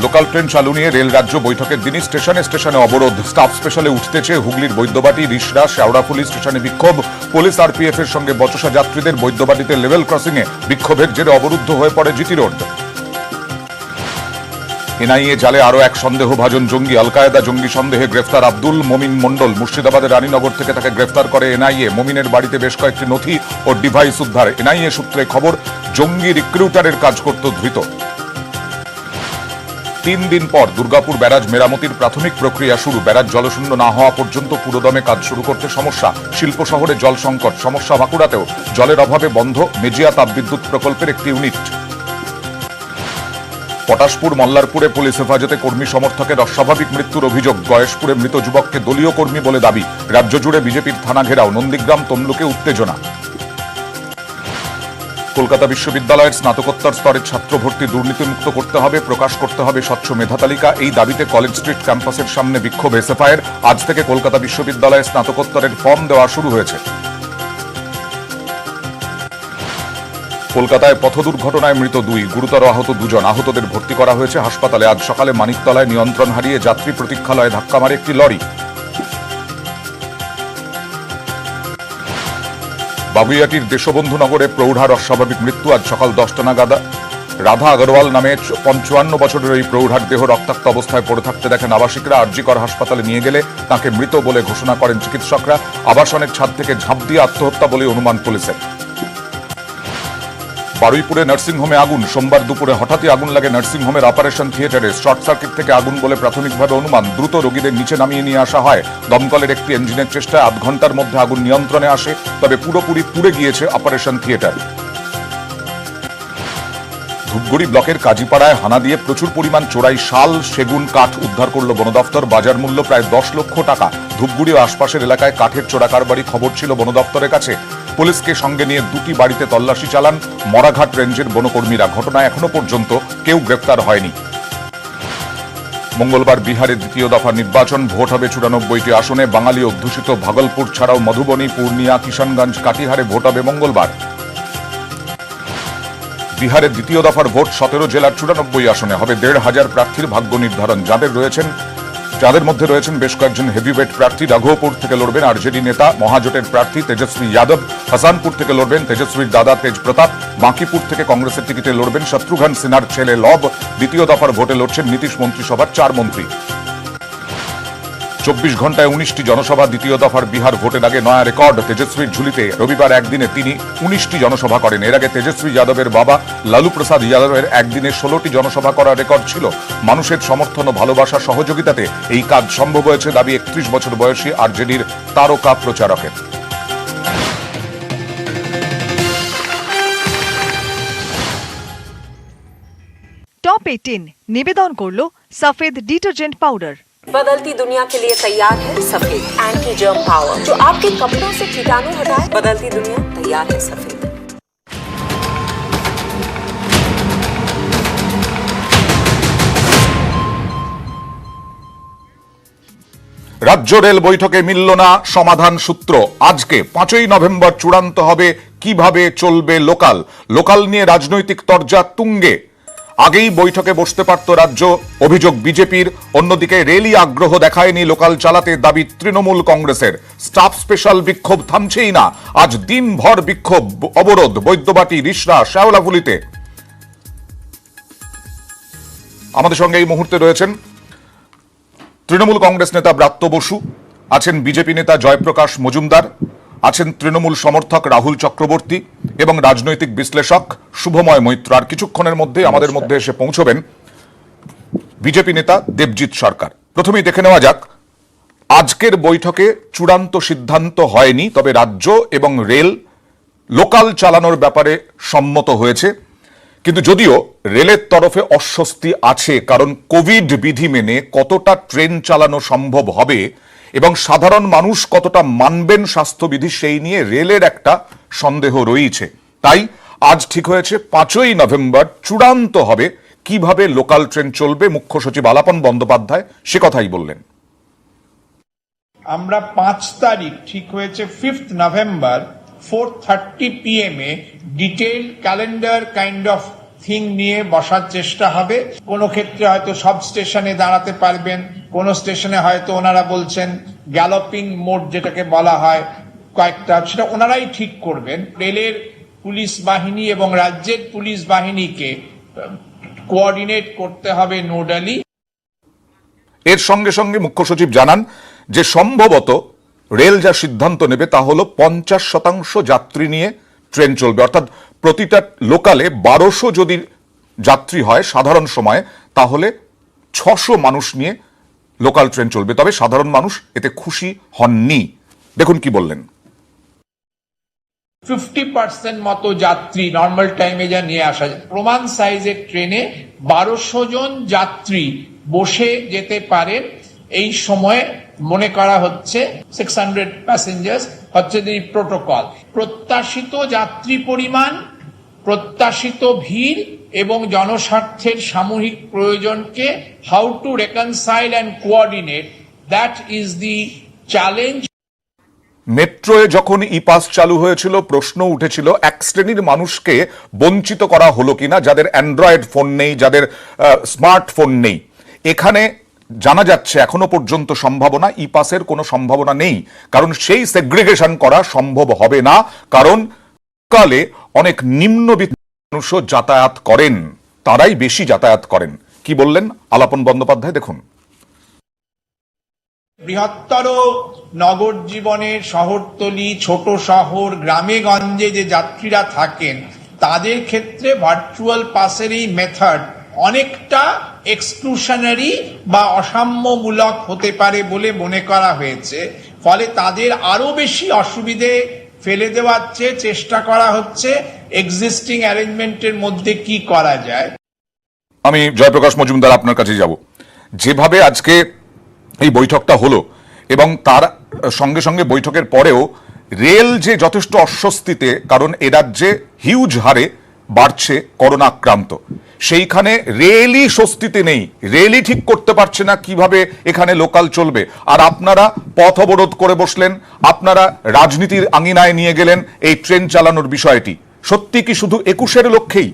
Local train চালু নিয়ে rail রাজ্য বৈঠকের দিনই স্টেশনে স্টেশনে অবরোধ। স্টাফ স্পেশালে উঠতেছে হুগলির বৈদ্যবাটি, রিষড়া, শেওড়াফুলি স্টেশনে বিক্ষোভ। পুলিশ আরপিএফ এর সঙ্গে বচসা যাত্রীদের বৈদ্যবাটিতে লেভেল ক্রসিং এ বিক্ষোভের জেরে অবরুদ্ধ হয়ে পড়ে জিটি রোড। এনআইএ জালে আরো এক সন্দেহভাজন জঙ্গি। আল কায়েদা জঙ্গি সন্দেহে গ্রেফতার আব্দুল মমিন মন্ডল। মুর্শিদাবাদের রানীনগর থেকে তাকে গ্রেফতার করে এনআইএ। মমিনের বাড়িতে বেশ কয়েকটি নথি ও ডিভাইস উদ্ধার। এনআইএ সূত্রে খবর, জঙ্গি রিক্রুটারের কাজ করত ধৃত। 3 দিন পর দুর্গাপুর ব্যারাজ মেরামতির প্রাথমিক প্রক্রিয়া শুরু। ব্যারাজ জলশূন্য না হওয়া পর্যন্ত পুরোদমে কাজ শুরু করতে সমস্যা। শিল্প শহরে জল সংকট সমস্যা। বাঁকুড়াতেও জলের অভাবে বন্ধ মেজিয়া তাপবিদ্যুৎ প্রকল্পের একটি ইউনিট। পটাশপুর মল্লারপুরে পুলিশ হেফাজতে কর্মী সমর্থকের অস্বাভাবিক মৃত্যুর অভিযোগ। গয়েশপুরে মৃত যুবককে দলীয় কর্মী বলে দাবি। রাজ্য জুড়ে বিজেপির থানা ঘেরাও। নন্দীগ্রাম তমলুকে উত্তেজনা। কলকাতা বিশ্ববিদ্যালয়ের স্নাতকোত্তর স্তরের ছাত্র ভর্তি দুর্নীতিমুক্ত করতে হবে, প্রকাশ করতে হবে স্বচ্ছ মেধা তালিকা। এই দাবিতে কলেজ স্ট্রিট ক্যাম্পাসের সামনে বিক্ষোভ এসএফআইয়ের। আজ থেকে কলকাতা বিশ্ববিদ্যালয়ে স্নাতকোত্তরের ফর্ম দেওয়া শুরু হয়েছে। কলকাতায় পথ দুর্ঘটনায় মৃত 2, গুরুতর আহত 2 জন। আহতদের ভর্তি করা হয়েছে হাসপাতালে। আজ সকালে মানিকতলায় নিয়ন্ত্রণ হারিয়ে যাত্রী প্রতীক্ষালয়ে ধাক্কা মারে একটি লরি। বাগুইয়াটির দেশবন্ধু নগরে প্রৌঢ়ার অস্বাভাবিক মৃত্যু। আজ সকাল 10টা নাগাদ রাধা আগরওয়াল নামে 55 বছরের ওই প্রৌঢ়ার দেহ রক্তাক্ত অবস্থায় পড়ে থাকতে দেখেন আবাসিকরা। আরজিকর হাসপাতালে নিয়ে গেলে তাকে মৃত বলে ঘোষণা করেন চিকিৎসকরা। আবাসনের ছাদ থেকে ঝাঁপ দিয়ে আত্মহত্যা বলে অনুমান পুলিশের। বারুইপুরে নার্সিংহোমে আগুন। সোমবার দুপুরে হঠাৎই আগুন লাগে নার্সিংহোমের অপারেশন থিয়েটারে। শর্ট সার্কিট থেকে আগুন বলে প্রাথমিকভাবে অনুমান। দ্রুত রোগীদের নিচে নামিয়ে নিয়ে আসা হয়। দমকলের একটি ইঞ্জিনের চেষ্টায় আধ ঘন্টার মধ্যে আগুন নিয়ন্ত্রণে আসে, তবে পুরোপুরি পুড়ে গিয়েছে অপারেশন থিয়েটার। ধূপগুড়ি ব্লকের কাজীপাড়ায় হানা দিয়ে প্রচুর পরিমাণ চোরাই শাল, সেগুন কাঠ উদ্ধার করল বন দপ্তর। বাজার মূল্য প্রায় 10 লক্ষ টাকা। ধূপগুড়ি ও আশপাশের এলাকায় কাঠের চোরা কারবারি খবর ছিল বন দপ্তরের কাছে। পুলিশকে সঙ্গে নিয়ে 2টি বাড়িতে তল্লাশি চালান মরাঘাট রেঞ্জের বনকর্মীরা। ঘটনায় এখনো পর্যন্ত কেউ গ্রেফতার হয়নি। মঙ্গলবার বিহারের দ্বিতীয় দফা নির্বাচন। ভোট হবে 94টি আসনে। বাঙালি অধ্যুষিত ভাগলপুর ছাড়াও মধুবনী, পূর্ণিয়া, কিষানগঞ্জ, কাটিহারে ভোট হবে মঙ্গলবার। বিহারের দ্বিতীয় দফার ভোট 17 জেলার 94 আসনে হবে। 1,500 প্রার্থীর ভাগ্য নির্ধারণ। যাদের মধ্যে রয়েছেন বেশ কয়েকজন হেভিওয়েট প্রার্থী। রাঘোপুর থেকে লড়বেন আরজেডি নেতা মহাজোটের প্রার্থী তেজস্বী যাদব। হাসানপুর থেকে লড়বেন তেজস্বীর দাদা তেজ প্রতাপ। বাঁকিপুর থেকে কংগ্রেসের টিকিটে লড়বেন শত্রুঘ্ন সিনহার ছেলে লব। দ্বিতীয় দফার ভোটে লড়ছেন নীতিশ মন্ত্রিসভার 4 মন্ত্রী। 24 ঘন্টায় 19টি জনসভা। দ্বিতীয় দফার বিহার ভোটের আগে নয়া রেকর্ড তেজস্বীর ঝুলিতে। রবিবার একদিনে তিনি 19টি জনসভা করেন। এর আগে তেজস্বী যাদবের বাবা লালু প্রসাদ যাদবের একদিনে 16টি জনসভা করার রেকর্ড ছিল। মানুষের সমর্থন ও ভালোবাসা সহযোগিতাতে এই কাজ সম্ভব হয়েছে, দাবি 31 বছর বয়সী আরজেডির তারকা প্রচারকের। टॉप 18 निवेदन करलो सफेद डिटर्जेंट पाउडर। बदलती दुनिया के लिए तैयार है सफेद एंटी जर्म पावर, जो आपके कपड़ों से कीटाणु हटाए। बदलती दुनिया तैयार है सफेद। রাজ্য রেল বৈঠকে মিলল না সমাধান সূত্র। আজকে 5ই নভেম্বর চূড়ান্ত হবে কিভাবে চলবে লোকাল নিয়ে রাজনৈতিক তরজা তুঙ্গে। আগেই বৈঠকে বসতে পারত রাজ্য, অভিযোগ বিজেপির। অন্যদিকে রেলই আগ্রহ দেখায়নি লোকাল চালাতে, দাবি তৃণমূল কংগ্রেসের। স্টাফ স্পেশাল বিক্ষোভ থামছেই না। আজ দিনভর বিক্ষোভ অবরোধ বৈদ্যবাটি, রিষড়া, শেওড়াফুলিতে। আমাদের সঙ্গে এই মুহূর্তে রয়েছেন তৃণমূল কংগ্রেস নেতা ব্রাত্য বসু, আছেন বিজেপি নেতা জয়প্রকাশ মজুমদার, আছেন তৃণমূল সমর্থক রাহুল চক্রবর্তী এবং রাজনৈতিক বিশ্লেষক শুভময় মৈত্র। আর কিছুক্ষণের মধ্যে আমাদের মধ্যে এসে পৌঁছবেন বিজেপি নেতা দেবজিৎ সরকার। প্রথমেই দেখে নেওয়া যাক, আজকের বৈঠকে চূড়ান্ত সিদ্ধান্ত হয়নি, তবে রাজ্য এবং রেল লোকাল চালানোর ব্যাপারে সম্মত হয়েছে। কিন্তু যদিও রেলের তরফে অস্বস্তি আছে, কারণ কোভিড বিধি মেনে কতটা ট্রেন চালানো সম্ভব হবে এবং সাধারণ মানুষ কতটা মানবেন স্বাস্থ্যবিধি, সেই নিয়ে রেলের একটা সন্দেহ রয়েছে। তাই আজ ঠিক হয়েছে 5ই নভেম্বর চূড়ান্ত হবে কিভাবে লোকাল ট্রেন চলবে। মুখ্য সচিব আলাপন বন্দ্যোপাধ্যায় সে কথাই বললেন। আমরা 5 তারিখ ঠিক হয়েছে 5th November 4:30 PM detail calendar kind of thing নিয়ে বসার চেষ্টা হবে। কোনো ক্ষেত্রে হয়তো সব স্টেশনে দাঁড়াতে পারবেন, কোন স্টেশনে হয়তো ওনারা বলছেন গ্যালোপিং মোড যেটাকে বলা হয় কয়েকটা, সেটা ওনারাই ঠিক করবেন। রেলের পুলিশ বাহিনী এবং রাজ্যের পুলিশ বাহিনীকে কোঅর্ডিনেট করতে হবে নোডালি। এর সঙ্গে সঙ্গে মুখ্য সচিব জানান যে সম্ভবত রেল যা সিদ্ধান্ত নেবে তা হলো 50% যাত্রী নিয়ে ট্রেন চলবে, অর্থাৎ প্রতিটা লোকালে 1200 যদি যাত্রী হয় সাধারণ সময়ে, তাহলে 600 মানুষ নিয়ে লোকাল ট্রেন চলবে। তবে সাধারণ মানুষ এতে খুশি হননি। দেখুন কি বললেন। 50% মতো যাত্রী নর্মাল টাইমে যা নিয়ে আসা যায়, প্রমাণ সাইজের ট্রেনে 1200 জন যাত্রী বসে যেতে পারেন। এই সময়ে মনে করা হচ্ছে 600 প্যাসেঞ্জার্স হচ্ছে প্রোটোকল। প্রত্যাশিত যাত্রী পরিমাণ, প্রত্যাশিত ভিড় এবং জনস্বার্থের সামূহিক প্রয়োজনকে how to reconcile and coordinate, that is the challenge. মেট্রোয়ে যখন ই পাস চালু হয়েছিল প্রশ্ন উঠেছিল এক শ্রেণীর মানুষকে বঞ্চিত করা হলো কিনা, যাদের অ্যান্ড্রয়েড ফোন নেই, যাদের স্মার্টফোন নেই। এখানে জানা যাচ্ছে এখনো পর্যন্ত সম্ভাবনা, ই পাসের কোনো সম্ভাবনা নেই, কারণ সেই সেগ্রিগেশন করা সম্ভব হবে না, কারণ কালে অনেক নিম্নবিত্ত মানুষও যাতায়াত করেন, তারাই বেশি যাতায়াত করেন। কি বললেন আলাপন বন্দ্যোপাধ্যায়, দেখুন। বৃহত্তর নগর জীবনের শহরতলি, ছোট শহর, গ্রামে গঞ্জে যে যাত্রীরা থাকেন তাদের ক্ষেত্রে ভার্চুয়াল পাসের এই মেথড অনেকটা এক্সক্লুশনারি বা অসাম্যমূলক হতে পারে বলে মনে করা হয়েছে। ফলে তাদের আরো বেশি অসুবিধে ফেলে দেওয়ার চেয়ে চেষ্টা করা হচ্ছে এক্সিস্টিং অ্যারেঞ্জমেন্টের মধ্যে কি করা যায়। আমি জয়প্রকাশ মজুমদার আপনার কাছে যাব। যেভাবে আজকে এই বৈঠকটা হলো এবং তার সঙ্গে সঙ্গে বৈঠকের পরেও রেল যে যথেষ্ট অস্বস্তিতে, কারণ এ রাজ্যে হিউজ হারে বাড়ছে করোনা আক্রান্ত, সেইখানে রেলই স্বস্তিতে নেই, রেলই ঠিক করতে পারছে না কিভাবে এখানে লোকাল চলবে। আর আপনারা পথ অবরোধ করে বসলেন, আপনারা রাজনীতির আঙিনায় নিয়ে গেলেন এই ট্রেন চালানোর বিষয়টি। সত্যি কি শুধু 21-এর লক্ষ্যেই?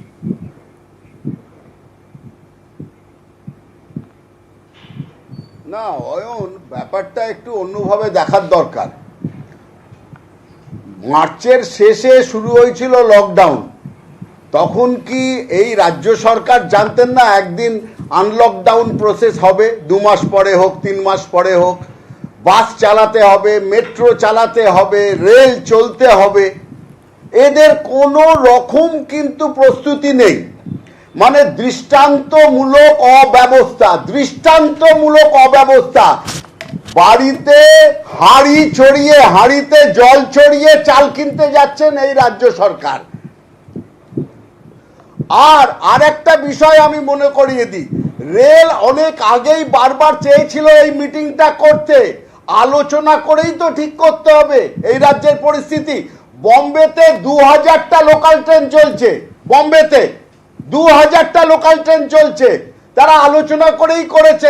না অয়ন, ব্যাপারটা একটু অন্যভাবে দেখার দরকার। মার্চের শেষে শুরু হয়েছিল লকডাউন, তখন কি এই রাজ্য সরকার জানতেন না একদিন আনলকডাউন প্রসেস হবে? 2 মাস পরে হোক, 3 মাস পরে হোক, বাস চালাতে হবে, মেট্রো চালাতে হবে, রেল চলতে হবে। এদের কোনো রকম কিন্তু প্রস্তুতি নেই। মানে দৃষ্টান্তমূলক অব্যবস্থা। বাড়িতে হাঁড়িতে জল ছড়িয়ে চাল কিনতে যাচ্ছেন এই রাজ্য সরকার। আর একটা বিষয় আমি মনে করিয়ে দিই, রেল অনেক আগেই বারবার চেয়েছিল এই মিটিংটা করতে, আলোচনা করেই তো ঠিক করতে হবে এই রাজ্যের পরিস্থিতি। বম্বেতে 2000টা লোকাল ট্রেন চলছে, বম্বেতে 2000টা লোকাল ট্রেন চলছে, তারা আলোচনা করেই করেছে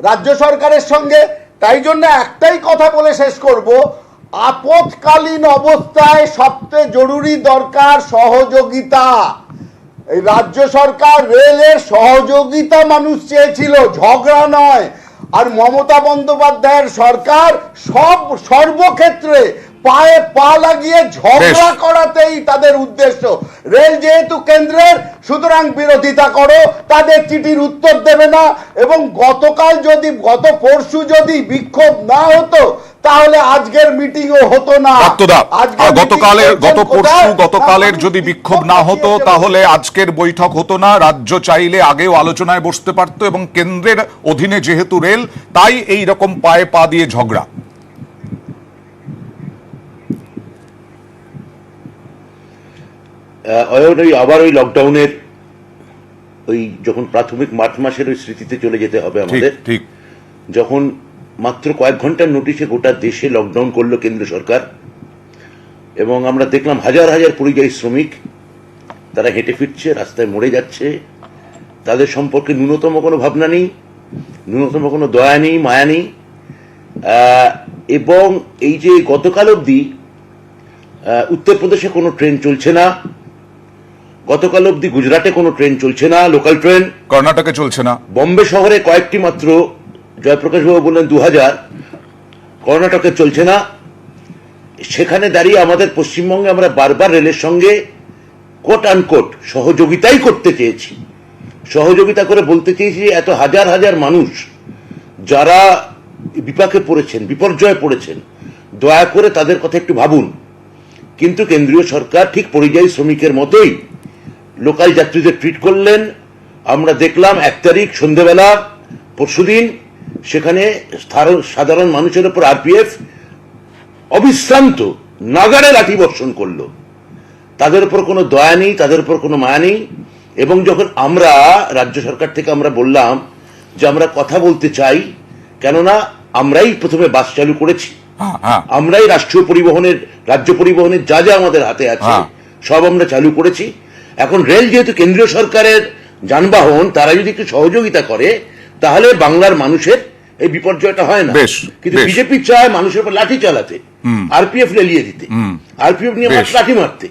রাজ্য সরকারের সঙ্গে। তাই জন্য একটাই কথা বলে শেষ করব, আপৎকালীন অবস্থায় সবচেয়ে জরুরি দরকার সহযোগিতা। এই রাজ্য সরকার রেলের সহযোগিতা মানুষ চেয়েছিল, ঝগড়া নয়। আর মমতা বন্দ্যোপাধ্যায়ের সরকার সর্বক্ষেত্রে পায়ে পা লাগিয়ে ঝগড়া করাতেই তাদের উদ্দেশ্য। রেল যেহেতু কেন্দ্রের, সুতরাং বিরোধিতা করো, তাদের চিঠির উত্তর দেবে না। এবং গত পরশু যদি বিক্ষোভ না হতো তাহলে আজকের মিটিংও হতো না। গতকালের যদি বিক্ষোভ না হতো তাহলে আজকের বৈঠক হতো না। রাজ্য চাইলে আগেও আলোচনায় বসতে পারতো, এবং কেন্দ্রের অধীনে যেহেতু রেল, তাই এই রকম পায়ে পা দিয়ে ঝগড়া। আবার ওই লকডাউনের যখন প্রাথমিক মার্চ মাসের ওই স্মৃতিতে চলে যেতে হবে আমাদের। ঠিক যখন মাত্র কয়েক ঘন্টার নোটিশে গোটা দেশে লকডাউন করলো কেন্দ্র সরকার, এবং আমরা দেখলাম হাজার হাজার পরিযায়ী শ্রমিক তারা হেঁটে ফিরছে, রাস্তায় মরে যাচ্ছে, তাদের সম্পর্কে ন্যূনতম কোনো ভাবনা নেই, ন্যূনতম কোনো দয়া নেই, মায়া নেই। এবং এই যে গতকাল অবধি উত্তরপ্রদেশে কোনো ট্রেন চলছে না, গতকাল অবধি গুজরাটে কোনো ট্রেন চলছে না, লোকাল ট্রেন। কর্ণাটকে চলছে না। বম্বে শহরে কয়েকটি মাত্র, জয়প্রকাশ বাবু বললেন 2000, কর্ণাটকে চলছে না। সেখানে দাঁড়িয়ে আমাদের পশ্চিমবঙ্গে আমরা বারবার রেলের সঙ্গে কোট আনকোট সহযোগিতাই করতে চেয়েছি, সহযোগিতা করে বলতে চেয়েছি এত হাজার হাজার মানুষ যারা বিপাকে পড়েছেন, বিপর্যয়ে পড়েছেন, দয়া করে তাদের কথা একটু ভাবুন। কিন্তু কেন্দ্রীয় সরকার ঠিক পরিযায়ী শ্রমিকের মতোই লোকাল যাত্রীদের ট্রিট করলেন। আমরা দেখলাম 1 তারিখ সন্ধ্যেবেলা, পরশুদিন সেখানে সাধারণ মানুষের উপর আরপিএফ অবিশ্রান্ত নাগাড়ে লাঠি বর্ষণ করলো। তাদের উপর কোনো দয়া নেই, তাদের উপর কোনো মায়া নেই। এবং যখন আমরা রাজ্য সরকার থেকে আমরা বললাম যে আমরা কথা বলতে চাই, কেননা আমরাই প্রথমে বাস চালু করেছি, আমরাই রাষ্ট্রীয় পরিবহনের, রাজ্য পরিবহনের যা যা আমাদের হাতে আছে সব আমরা চালু করেছি। এখন রেল যেহেতু কেন্দ্রীয় সরকারের যানবাহন, তারা যদি একটু সহযোগিতা করে তাহলে বাংলার মানুষের এই বিপর্যয়টা হয় না। কিন্তু বিজেপি চায় মানুষের উপর লাঠি চালাতে, আরপিএফ লেলিয়ে দিতে, আরপিএফ নিয়ে লাঠি মারতে,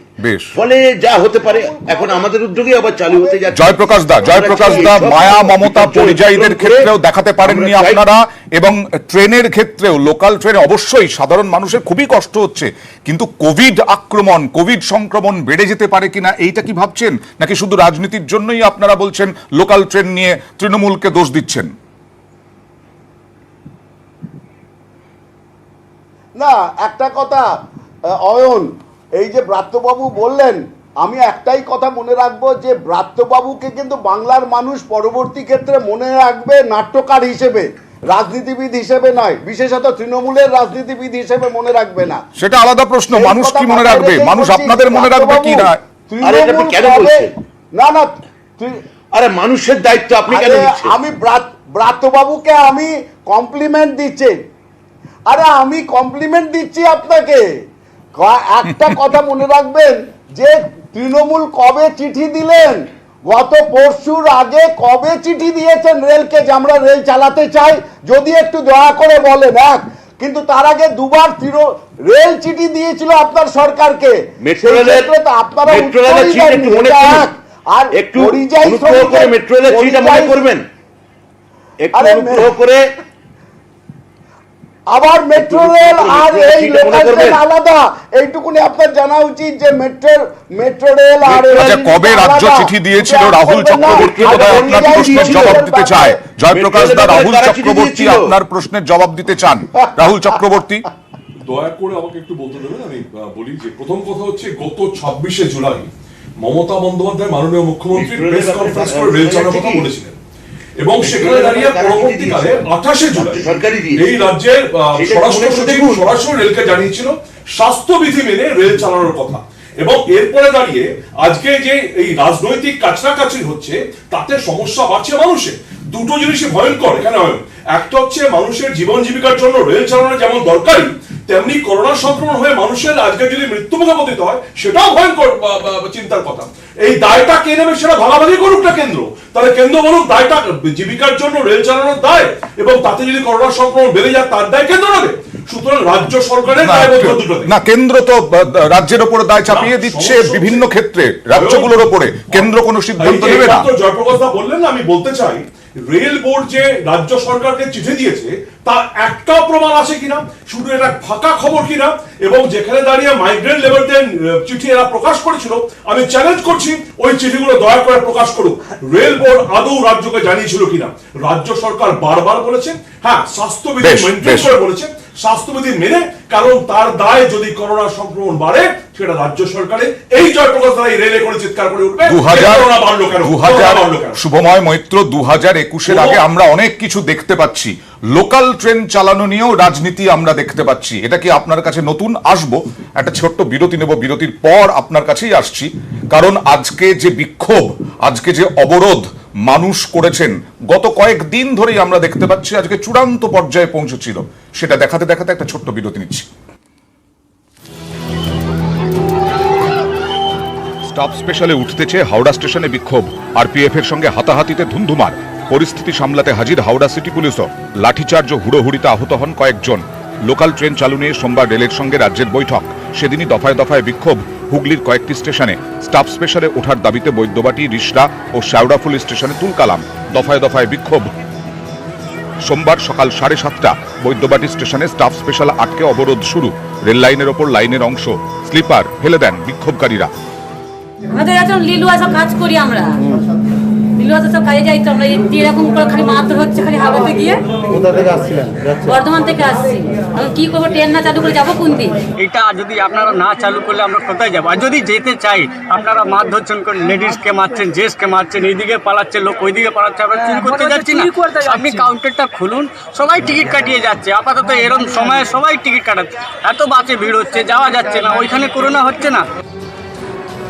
ফলে যা হতে পারে এখন আমাদের উদ্যোগে আবার চালু হতে যাচ্ছে। জয়প্রকাশ দা মায়া মমতা পরিযায়ীদের ক্ষেত্রেও দেখাতে পারেননি আপনারা, এবং ট্রেনের ক্ষেত্রেও, লোকাল ট্রেনে অবশ্যই সাধারণ মানুষের খুবই কষ্ট হচ্ছে, কিন্তু কোভিড আক্রমণ, কোভিড সংক্রমণ বেড়ে যেতে পারে কিনা এইটা কি ভাবছেন, নাকি শুধু রাজনীতির জন্যই আপনারা বলছেন লোকাল ট্রেন নিয়ে তৃণমূলকে দোষ দিচ্ছেন? না, একটা কথা অয়ন, এই যে ব্রাত্যবাবু বললেন, আমি একটাই কথা মনে রাখবো যে ব্রাত্যবাবুকে কিন্তু বাংলার মানুষ পরবর্তী ক্ষেত্রে মনে রাখবে নাট্যকার হিসেবে, রাজনীতিবিদ হিসেবে নয়, বিশেষত তৃণমূলের রাজনীতিবিদ হিসেবে মনে রাখবে না। সেটা আলাদা প্রশ্ন, মানুষ কি মনে রাখবে, মানুষ আপনাদের মনে রাখবে কি না। না না, আরে মানুষের দায়িত্ব আপনি কেন নিচ্ছেন? আমি ব্রাত্যবাবুকে আমি কমপ্লিমেন্ট দিচ্ছি, আরে আমি কমপ্লিমেন্ট দিচ্ছি আপনাকে। একটা কথা মনে রাখবেন যে তৃণমূল কবে চিঠি দিলেন, গত পরশুর আগে কবে চিঠি দিয়েছেন রেলকে যে আমরা রেল চালাতে চাই, যদি একটু দয়া করে বলেন। কিন্তু তার আগে দুবার রেল চিঠি দিয়েছিল আপনার সরকারকে, আপনারা আর একটু মেট্রো রেলের চিঠিটা মনে করবেন, একটু করে। আবার মেট্রো রেল আর এই লোকাল ট্রেন আলাদা, এইটুকুনি আপনার জানা উচিত যে মেট্রো রেল আর কবে রাজ্য চিঠি দিয়েছিল রাহুল চক্রবর্তী বোধহয় আপনার প্রশ্নের জবাব দিতে চায়। জয়প্রকাশ দা, রাহুল চক্রবর্তী আপনার প্রশ্নের জবাব দিতে চান। রাহুল চক্রবর্তী, দয়া করে আমাকে একটু বলতে দেবেন। আমি বলি যে প্রথম কথা হচ্ছে, গত 26শে জুলাই মমতা বন্দ্যোপাধ্যায় মাননীয় মুখ্যমন্ত্রী প্রেস কনফারেন্স করে রেল চালানোর কথা বলেছিলেন, এবং সেখানে দাঁড়িয়ে পরবর্তীকালে 28শে জুলাই এই রাজ্যের স্বরাষ্ট্র সচিব সরাসরি রেলকে জানিয়েছিল স্বাস্থ্যবিধি মেনে রেল চালানোর কথা। এবং এরপরে দাঁড়িয়ে আজকে যে এই রাজনৈতিক কাছাকাছি হচ্ছে, তাতে সমস্যা বাড়ছে মানুষের। দুটো জিনিসই ভয়ঙ্কর এখানে হয়। একটা হচ্ছে মানুষের জীবন জীবিকার জন্য রেল চালানো যেমন দরকারি, তেমনি করোনা সংক্রমণ হয়ে মানুষের আজকে যদি মৃত্যুমুখে পতিত হয়, সেটাও ভয়ঙ্কর চিন্তার কথা। এই দায়টা কে নেবে সেটা ভাগাভাগি করুক না কেন্দ্র, তাহলে কেন্দ্র বলুক দায়টা জীবিকার জন্য রেল চালানোর দায়, এবং তাতে যদি করোনা সংক্রমণ বেড়ে যায় তার দায় কেন্দ্র নেবে। সুতরাং রাজ্য সরকারের দায়বদ্ধ দুটো না, কেন্দ্র তো রাজ্যের উপরে দায় চাপিয়ে দিচ্ছে বিভিন্ন ক্ষেত্রে রাজ্যগুলোর উপরে, কেন্দ্র কোনো সিদ্ধান্ত নেবে না। জয়প্রকাশ দা বললেন, আমি বলতে চাই রেল বোর্ড যে রাজ্য সরকারকে চিঠি দিয়েছে তার একটা প্রমাণ আছে কিনা, শুধু এটা ফাঁকা খবর কিনা, এবং যেখানে দাঁড়িয়ে মাইগ্রেন্ট লেবারদের চিঠি এরা প্রকাশ করেছিল, আমি চ্যালেঞ্জ করছি ওই চিঠিগুলো দয়া করে প্রকাশ করুক। রেল বোর্ড আদৌ রাজ্যকে জানিয়েছিল কিনা। রাজ্য সরকার বারবার বলেছে, হ্যাঁ স্বাস্থ্যবিধি মেনটেন করে বলেছে, স্বাস্থ্যবিধি মেনে, কারণ তার দায় যদি করোনা সংক্রমণ বাড়ে সেটা রাজ্য সরকারের। এই জয়প্রকাশ দ্বারা রেলে করে চিৎকার করে উঠবে 2000 শুভময় মৈত্র 2021-এর আগে আমরা অনেক কিছু দেখতে পাচ্ছি, লোকাল ট্রেন চালানো নিয়েও রাজনীতি আমরা দেখতে পাচ্ছি। এটা কি আপনার কাছে নতুন? আসবো, একটা ছোট্ট বিরতি নেব, বিরতির পর আপনার কাছেই আসছি। কারণ আজকে যে বিক্ষোভ, আজকে যে অবরোধ মানুষ করেছেন, গত কয়েকদিন ধরেই আমরা দেখতে পাচ্ছি আজকে চূড়ান্ত পর্যায়ে পৌঁছেছিল। সেটা দেখাতে দেখাতে একটা ছোট্ট বিরতি নিচ্ছি। স্টাফ স্পেশালে উঠতেছে হাওড়া স্টেশনে বিক্ষোভ, আরপিএফ এর সঙ্গে হাতাহাতিতে ধুন্ধুমার। পরিস্থিতি সামলাতে হাজির হাওড়া সিটি পুলিশও, লাঠিচার্জ ও হুড়োহুড়িতে আহত হন কয়েকজন। লোকাল ট্রেন চালু নিয়ে সোমবার রেলের সঙ্গে রাজ্যের বৈঠক, সেদিনই দফায় দফায় বিক্ষোভ। হুগলির কয়েকটি স্টেশনে স্টাফ স্পেশালে ওঠার দাবিতে বৈদ্যবাটি, রিষড়া ও শ্যাওড়াফুল স্টেশনে তুলকালাম। দফায় দফায় বিক্ষোভ। সোমবার সকাল 7:30 বৈদ্যবাটি স্টেশনে স্টাফ স্পেশাল আটকে অবরোধ শুরু। রেল লাইনের ওপর লাইনের অংশ স্লিপার ফেলে দেন বিক্ষোভকারীরা। আমাদের এখন লিলুয়া সব কাজ করি আমরা, লিলুয়া সব কাজে যাই তো আমরা, এরকম করে খালি মারধর হচ্ছে খালি হাওড়াতে গিয়ে। কোথা থেকে আসছিলেন? বর্ধমান থেকে আসছি। এখন কি করবো, ট্রেন না চালু করে যাবো কোন দিন? এটা যদি আপনারা না চালু করলে আমরা কোথায় যাবো? আর যদি যেতে চাই আপনারা মার ধরছেন, লেডিসকে মারছেন, জেন্টসকে মারছেন, এইদিকে পালাচ্ছে লোক, ওইদিকে পালাচ্ছে, আমরা চুরি করতে যাচ্ছি না। আপনি কাউন্টারটা খুলুন, সবাই টিকিট কাটিয়ে যাচ্ছে। আপাতত এরকম সময়ে সবাই টিকিট কাটাচ্ছে, এত বাসে ভিড় হচ্ছে, যাওয়া যাচ্ছে না। ওইখানে করোনা হচ্ছে না।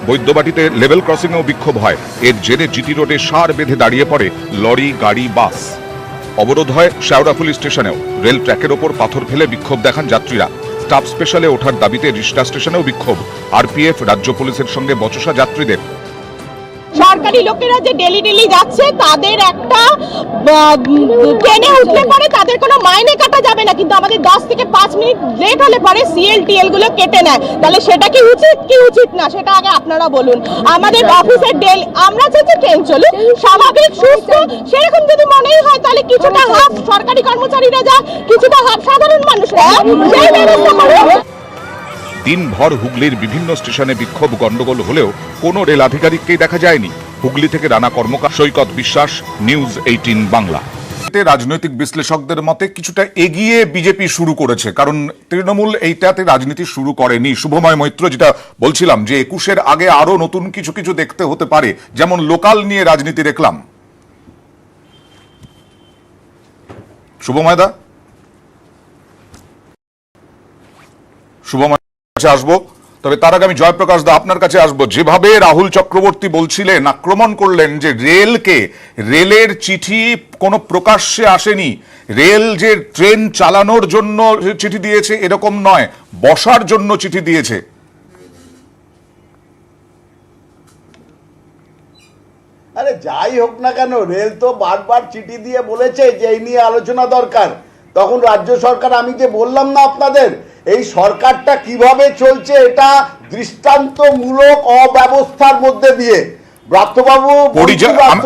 বৈদ্যবাটিতে লেভেল ক্রসিংয়েও বিক্ষোভ হয়। এর জেরে জিটি রোডে সার বেঁধে দাঁড়িয়ে পড়ে লরি, গাড়ি, বাস। অবরোধ হয় শ্যাওড়াফুল স্টেশনেও। রেল ট্র্যাকের ওপর পাথর ফেলে বিক্ষোভ দেখান যাত্রীরা। স্টাফ স্পেশালে ওঠার দাবিতে রিষড়া স্টেশনেও বিক্ষোভ। আরপিএফ, রাজ্য পুলিশের সঙ্গে বচসা যাত্রীদের। সরকারি লোকেরা যে ডেলি যাচ্ছে তাদের একটা ট্রেনে উঠলে পরে তাদের কোনো মাইনে কাটা যাবে না, কিন্তু আমাদের 10 থেকে 5 মিনিট লেট হলে পরে সিএল গুলো কেটে নেয়। তাহলে সেটা কি উচিত কি উচিত না সেটা আগে আপনারা বলুন। আমাদের অফিসের আমরা চাইছি ট্রেন চলুক স্বাভাবিক সুস্থ, সেরকম যদি মনেই হয় তাহলে কিছুটা হাফ সরকারি কর্মচারীরা যাক, কিছুটা হাফ সাধারণ মানুষরা সেই ব্যবস্থা করুন। দিনভর হুগলির বিভিন্ন স্টেশনে বিক্ষোভ গন্ডগোল হলেও কোনো রেল আধিকারিককেই দেখা যায়নি। হুগলি থেকে রানা কর্মকার, সৈকত বিশ্বাস, নিউজ 18 বাংলা। রাজনৈতিক বিশ্লেষকদের মতে কিছুটা এগিয়ে বিজেপি শুরু করেছে, কারণ তৃণমূল এইটাতে রাজনীতি শুরু করেনি। শুভময় মৈত্র যেটা বলছিলাম যে 21-এর আগে আরো নতুন কিছু কিছু দেখতে হতে পারে, যেমন লোকাল নিয়ে রাজনীতি দেখলাম। শুভময় দা, শুভময় আসবো, তবে তার আগে আমি জয়প্রকাশ দা আপনার কাছে আসবো। যেভাবে রাহুল চক্রবর্তী বলছিলেন, আক্রমণ করলেন যে রেলের চিঠি কোনো প্রকাশ্যে আসেনি, রেল যে ট্রেন চালানোর জন্য চিঠি দিয়েছে এরকম নয়, বসার জন্য চিঠি দিয়েছে। আরে যাই হোক না কেন, রেল তো বারবার চিঠি দিয়ে বলেছে যে এই নিয়ে আলোচনা দরকার। তখন রাজ্য সরকার, আমি যে বললাম না আপনাদের, এই সরকারটা কিভাবে চলছে এটা দৃষ্টান্তমূলক অব্যবস্থার মধ্যে দিয়ে।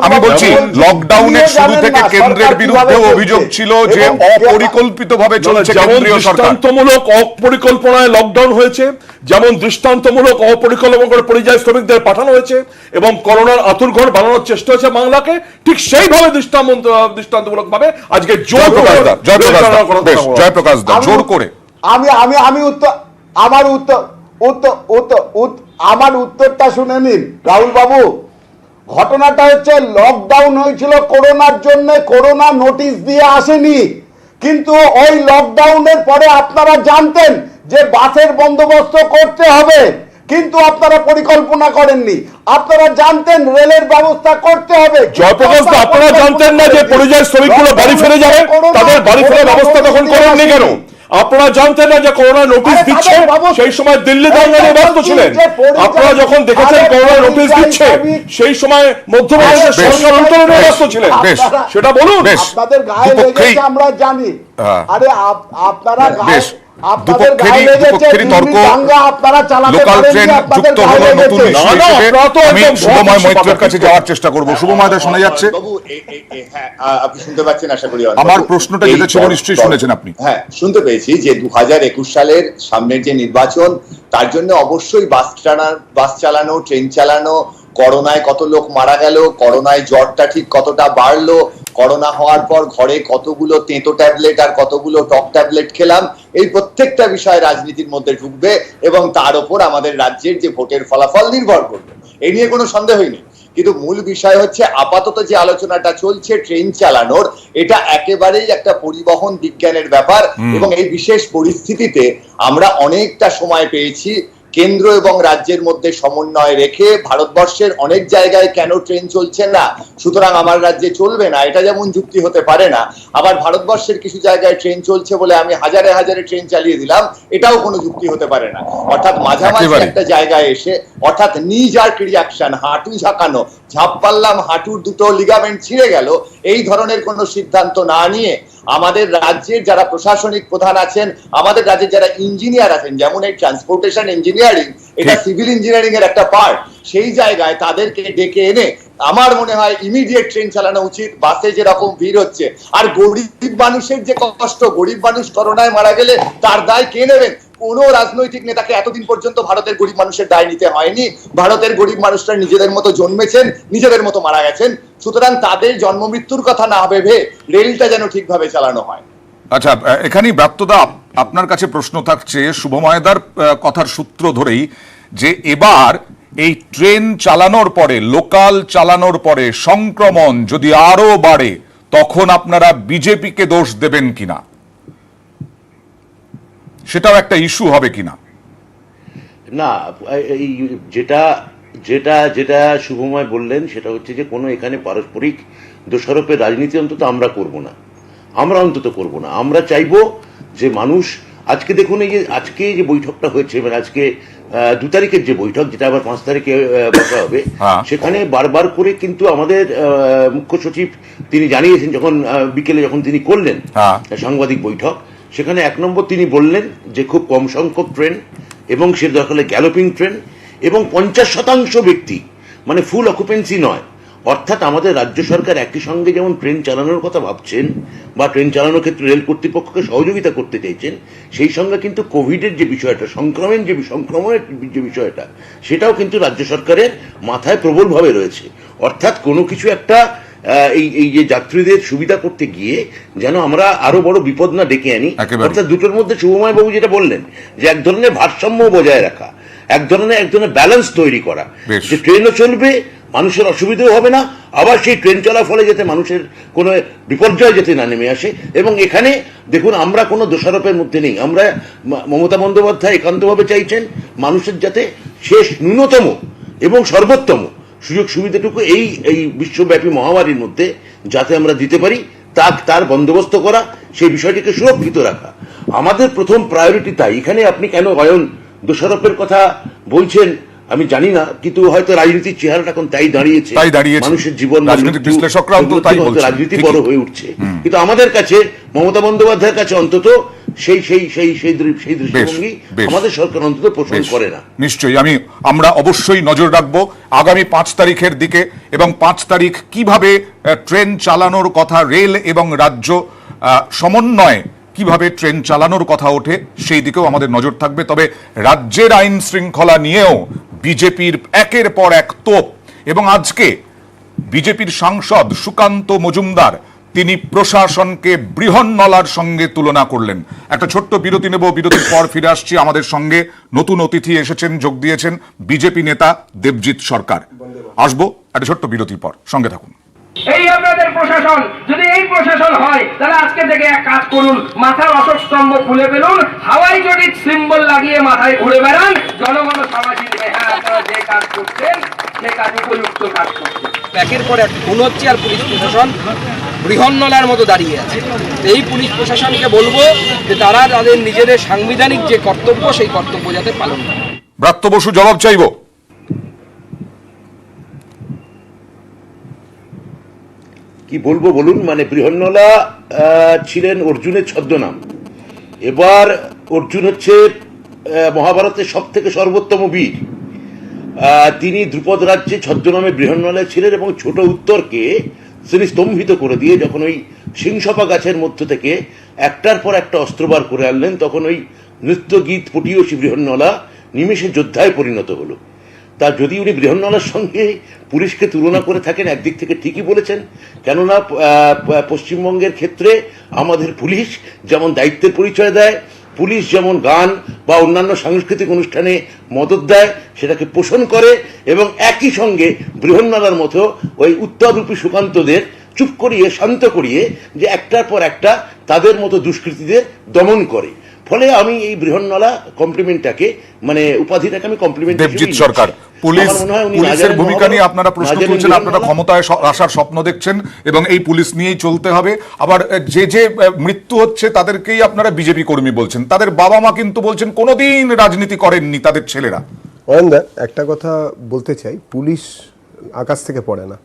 আমি বলছি লকডাউনের শুরু থেকে কেন্দ্রের বিরুদ্ধে অভিযোগ ছিল যে অপরিকল্পিতভাবে চলছে কেন্দ্রীয় সরকার। দৃষ্টান্তমূলক অপরিকল্পনায় লকডাউন হয়েছে, যেমন দৃষ্টান্তমূলক অপরিকল্পনা করে পরিযায়ী শ্রমিকদের পাঠানো হয়েছে এবং করোনার আতুরঘর বানানোর চেষ্টা হয়েছে বাংলাকে, ঠিক সেইভাবে দৃষ্টান্তমূলক ভাবে আজকে জয়প্রকাশ দা জোর করে আমার উত্তরটা শুনে নিন রাহুল বাবু। ঘটনাটা হচ্ছে লকডাউন হয়েছিল করোনার জন্য, করোনা নোটিশ দিয়ে আসেনি, কিন্তু ওই লকডাউনের পরে আপনারা জানতেন যে বাসের বন্দোবস্ত করতে হবে, কিন্তু আপনারা পরিকল্পনা করেননি। আপনারা জানতেন রেলের ব্যবস্থা করতে হবে। জয়প্রকাশ দা, আপনারা জানতেন না যে পরিযায়ী শ্রমিকগুলো বাড়ি ফিরে যাবে? তাদের বাড়ি ফেরার ব্যবস্থা তখন করেননি কেন? আপনারা জানতেন না যে করোনা নোটিশ দিচ্ছে? সেই সময় দিল্লি দাঙ্গা নিয়ে ব্যস্ত ছিলেন। আপনারা যখন দেখেছেন করোনা নোটিশ দিচ্ছে, সেই সময় মধ্যপ্রদেশের সরকার আন্দোলনে ব্যস্ত ছিলেন। সেটা বলুন। আপনাদের গায়ে লেগেছে আমরা জানি। আরে আপনারা যাওয়ার চেষ্টা করবো। শুভময় দা শোনা যাচ্ছে? আপনি শুনতে পাচ্ছেন আশা করি। আমার প্রশ্নটা যেটা ছিল নিশ্চয়ই শুনেছেন আপনি। হ্যাঁ, শুনতে পেয়েছি যে 2021 সালের সামনের যে নির্বাচন, তার জন্য অবশ্যই বাস চালানো, ট্রেন চালানো, করোনায় কত লোক মারা গেল, করোনায় জ্বরটা ঠিক কতটা বাড়লো, করোনা হওয়ার পর ঘরে কতগুলো তেঁতো ট্যাবলেট আর কতগুলো টক ট্যাবলেট খেলাম, এই প্রত্যেকটা বিষয় রাজনীতির মধ্যে ঢুকবে এবং তার উপর আমাদের রাজ্যের যে ভোটের ফলাফল নির্ভর করবে, এই নিয়ে কোনো সন্দেহই নেই। কিন্তু মূল বিষয় হচ্ছে আপাতত যে আলোচনাটা চলছে ট্রেন চালানোর, এটা একেবারেই একটা পরিবহন বিজ্ঞানের ব্যাপার এবং এই বিশেষ পরিস্থিতিতে আমরা অনেকটা সময় পেয়েছি কেন্দ্র এবং রাজ্যের মধ্যে সমন্বয় রেখে। ভারতবর্ষের অনেক জায়গায় কেন ট্রেন চলছে না, সুতরাং আমার রাজ্যে চলবে না, এটা যেমন যুক্তি হতে পারে না। আবার ভারতবর্ষের কিছু জায়গায় ট্রেন চলছে বলে আমি হাজারে হাজারে ট্রেন চালিয়ে দিলাম, এটাও কোনো যুক্তি হতে পারে না। অর্থাৎ মাঝামাঝি একটা জায়গায় এসে, অর্থাৎ নিজ আর রিঅ্যাকশন, হাঁটু ঝাঁকানো, ঝাঁপ পারলাম, হাঁটুর দুটো লিগামেন্ট ছিঁড়ে গেল, এই ধরনের কোনো সিদ্ধান্ত না নিয়ে আমাদের রাজ্যের যারা প্রশাসনিক প্রধান আছেন, আমাদের রাজ্যের যারা ইঞ্জিনিয়ার আছেন, যেমন এই ট্রান্সপোর্টেশন ইঞ্জিনিয়ারিং, এটা ঠিক। সিভিল ইঞ্জিনিয়ারিং এর একটা পার্ট। সেই জায়গায় তাদেরকে ডেকে এনে আমার মনে হয় ইমিডিয়েট ট্রেন চালানো উচিত। বাসে যেরকম ভিড় হচ্ছে, আর গরিব মানুষের যে কষ্ট, গরিব মানুষ করোনায় মারা গেলে তার দায় কে নেবেন? কোন রাজনৈতিক নেতাকে এতদিন পর্যন্ত ভারতের গরিব মানুষের দায় নিতে হয়নি। ভারতের গরিব মানুষরা নিজেদের মতো জন্মেছেন, নিজেদের মতো মারা গেছেন। সুতরাং তাদের জন্ম মৃত্যুর কথা না ভেবে রেলটা যেন ঠিকভাবে চালানো হয়। আচ্ছা, এখানেই ব্রাত্যদা আপনার কাছে প্রশ্ন থাকছে শুভময়দার কথার সূত্র ধরেই, যে এবার এই ট্রেন চালানোর পরে, লোকাল চালানোর পরে সংক্রমণ যদি আরো বাড়ে তখন আপনারা বিজেপিকে দোষ দেবেন কিনা, সেটাও একটা ইস্যু হবে কিনা? না, এই যেটা যেটা যেটা শুভময় বললেন সেটা হচ্ছে যে কোনো এখানে পারস্পরিক দোষারোপের রাজনীতি অন্তত আমরা করব না, আমরা চাইবো যে মানুষ, আজকে দেখুন এই যে আজকে যে বৈঠকটা হয়েছে, মানে আজকে 2 তারিখের যে বৈঠক, যেটা আবার 5 তারিখে বসা হবে, সেখানে বারবার করে কিন্তু আমাদের মুখ্য সচিব তিনি জানিয়েছেন, যখন বিকেলে যখন তিনি করলেন সাংবাদিক বৈঠক, সেখানে 1 নম্বর তিনি বললেন যে খুব কম সংখ্যক ট্রেন, এবং সে দরকার হলে গ্যালোপিং ট্রেন, এবং 50% ব্যক্তি, মানে ফুল অকুপেন্সি নয়। অর্থাৎ আমাদের রাজ্য সরকার একই সঙ্গে যেমন ট্রেন চালানোর কথা ভাবছেন বা ট্রেন চালানোর ক্ষেত্রে রেল কর্তৃপক্ষকে সহযোগিতা করতে চাইছেন, সেই সঙ্গে কিন্তু কোভিডের যে বিষয়টা, সংক্রমণের যে বিষয়টা, সেটাও কিন্তু রাজ্য সরকারের মাথায় প্রবলভাবে রয়েছে। অর্থাৎ কোনো কিছু একটা এই যে যাত্রীদের সুবিধা করতে গিয়ে যেন আমরা আরো বড় বিপদ না ডেকে আনি। অর্থাৎ দুটোর মধ্যে শুভময় বাবু যেটা বললেন, যে এক ধরনের ভারসাম্য বজায় রাখা, এক ধরনের ব্যালেন্স তৈরি করা, যে ট্রেনও চলবে, মানুষের অসুবিধাও হবে না, আবার সেই ট্রেন চলার ফলে যাতে মানুষের কোনো বিপর্যয় যাতে না নেমে আসে। এবং এখানে দেখুন, আমরা কোনো দোষারোপের মধ্যে নেই। আমরা, মমতা বন্দ্যোপাধ্যায় একান্তভাবে চাইছেন মানুষের যাতে শেষ ন্যূনতম এবং সর্বোত্তম সুযোগ সুবিধাটুকু এই বিশ্বব্যাপী মহামারীর মধ্যে যাতে আমরা দিতে পারি, তার বন্দোবস্ত করা, সেই বিষয়টিকে সুরক্ষিত রাখা আমাদের প্রথম প্রায়োরিটি। তাই এখানে আপনি কেন দোষারোপের কথা বলছেন আমি জানি না, কিন্তু হয়তো রাজনীতির চেহারাটা এখন তাই দাঁড়িয়েছে, মানুষের জীবন, রাজনৈতিক বিশ্লেষকরাও তো তাই বলছেন, রাজনীতি বড় হয়ে উঠছে। কিন্তু আমাদের কাছে, মমতা বন্দ্যোপাধ্যায়ের কাছে অন্তত সেই দৃষ্টিভঙ্গি আমাদের সরকার অন্তত পোষণ করে না। নিশ্চয়ই আমরা অবশ্যই নজর রাখবো আগামী 5 তারিখের দিকে, এবং 5 তারিখ কিভাবে ট্রেন চালানোর কথা, রেল এবং রাজ্য সমন্বয়ে কিভাবে ট্রেন চালানোর কথা ওঠে, সেই দিকেও আমাদের নজর থাকবে। তবে রাজ্যের আইন শৃঙ্খলা নিয়েও বিজেপির একের পর এক তোপ, এবং আজকে বিজেপির সাংসদ সুকান্ত মজুমদার তিনি প্রশাসনকে বৃহন্নলার সঙ্গে তুলনা করলেন। একটা ছোট্ট বিরতি নেব, বিরতির পর ফিরে আসছি। আমাদের সঙ্গে নতুন অতিথি এসেছেন, যোগ দিয়েছেন বিজেপি নেতা দেবজিৎ সরকার। আসবো একটা ছোট্ট বিরতির পর, সঙ্গে থাকুন। এই আপনাদের প্রশাসন, যদি এই প্রশাসন হয় তাহলে আজকে থেকে এক কাজ করুন, মাথার অশোক স্তম্ভ খুলে ফেলুন, হাওয়াই যদি সিম্বল লাগিয়ে মাথায় ঘুরে বেড়ান, জনগণ সবাই চিনবে হ্যাঁ আপনারা যে কাজ করছেন সে কাজ উপযুক্ত কাজ করছেন। একের পর এক খুন হচ্ছে, আর পুলিশ প্রশাসন বৃহন্নলার মতো দাঁড়িয়ে আছে। এই পুলিশ প্রশাসনকে বলবো যে তারা তাদের নিজেদের সাংবিধানিক যে কর্তব্য, সেই কর্তব্য যাতে পালন করে। ব্রাত্য বসু জবাব চাইব। কি বলবো বলুন, মানে বৃহন্নলা ছিলেন অর্জুনের ছদ্মনাম। এবার অর্জুন হচ্ছে মহাভারতের সব থেকে সর্বোত্তম বীর। তিনি দ্রুপদ রাজ্যে ছদ্মনামে বৃহন্নলা ছিলেন, এবং ছোট উত্তরকে তিনি স্তম্ভিত করে দিয়ে যখন ওই সিংসপা গাছের মধ্য থেকে একটার পর একটা অস্ত্রবার করে আনলেন, তখন ওই নৃত্য গীত পটীয়সী বৃহন্নলা নিমেষে যোদ্ধায় পরিণত হলো। তা যদি উনি বৃহন্নলার সঙ্গে পুলিশকে তুলনা করে থাকেন, একদিক থেকে ঠিকই বলেছেন, কেননা পশ্চিমবঙ্গের ক্ষেত্রে আমাদের পুলিশ যেমন দায়িত্বের পরিচয় দেয়, পুলিশ যেমন গান বা অন্যান্য সাংস্কৃতিক অনুষ্ঠানে মদত দেয়, সেটাকে পোষণ করে, এবং একই সঙ্গে বৃহন্নলার মতো ওই উত্তররূপী সুকান্তদের চুপ করিয়ে, শান্ত করিয়ে, যে একটার পর একটা তাদের মতো দুষ্কৃতীদের দমন করে। ফলে আমি এই বৃহন্নলা কমপ্লিমেন্টটাকে, মানে উপাধিটাকে আমি কমপ্লিমেন্ট। দেবজিৎ সরকার, পুলিশের ভূমিকা নিয়ে আপনারা প্রশ্ন তুলছেন, আপনারা ক্ষমতায় আসার স্বপ্ন দেখছেন, এবং এই পুলিশ নিয়েই চলতে হবে। আবার যে মৃত্যু হচ্ছে তাদেরকেই আপনারা বিজেপি কর্মী বলছেন, তাদের বাবা মা কিন্তু বলছেন কোনোদিন রাজনীতি করেননি তাদের ছেলেরা। অয়নদা, একটা কথা বলতে চাই, পুলিশ আকাশ থেকে পড়ে না।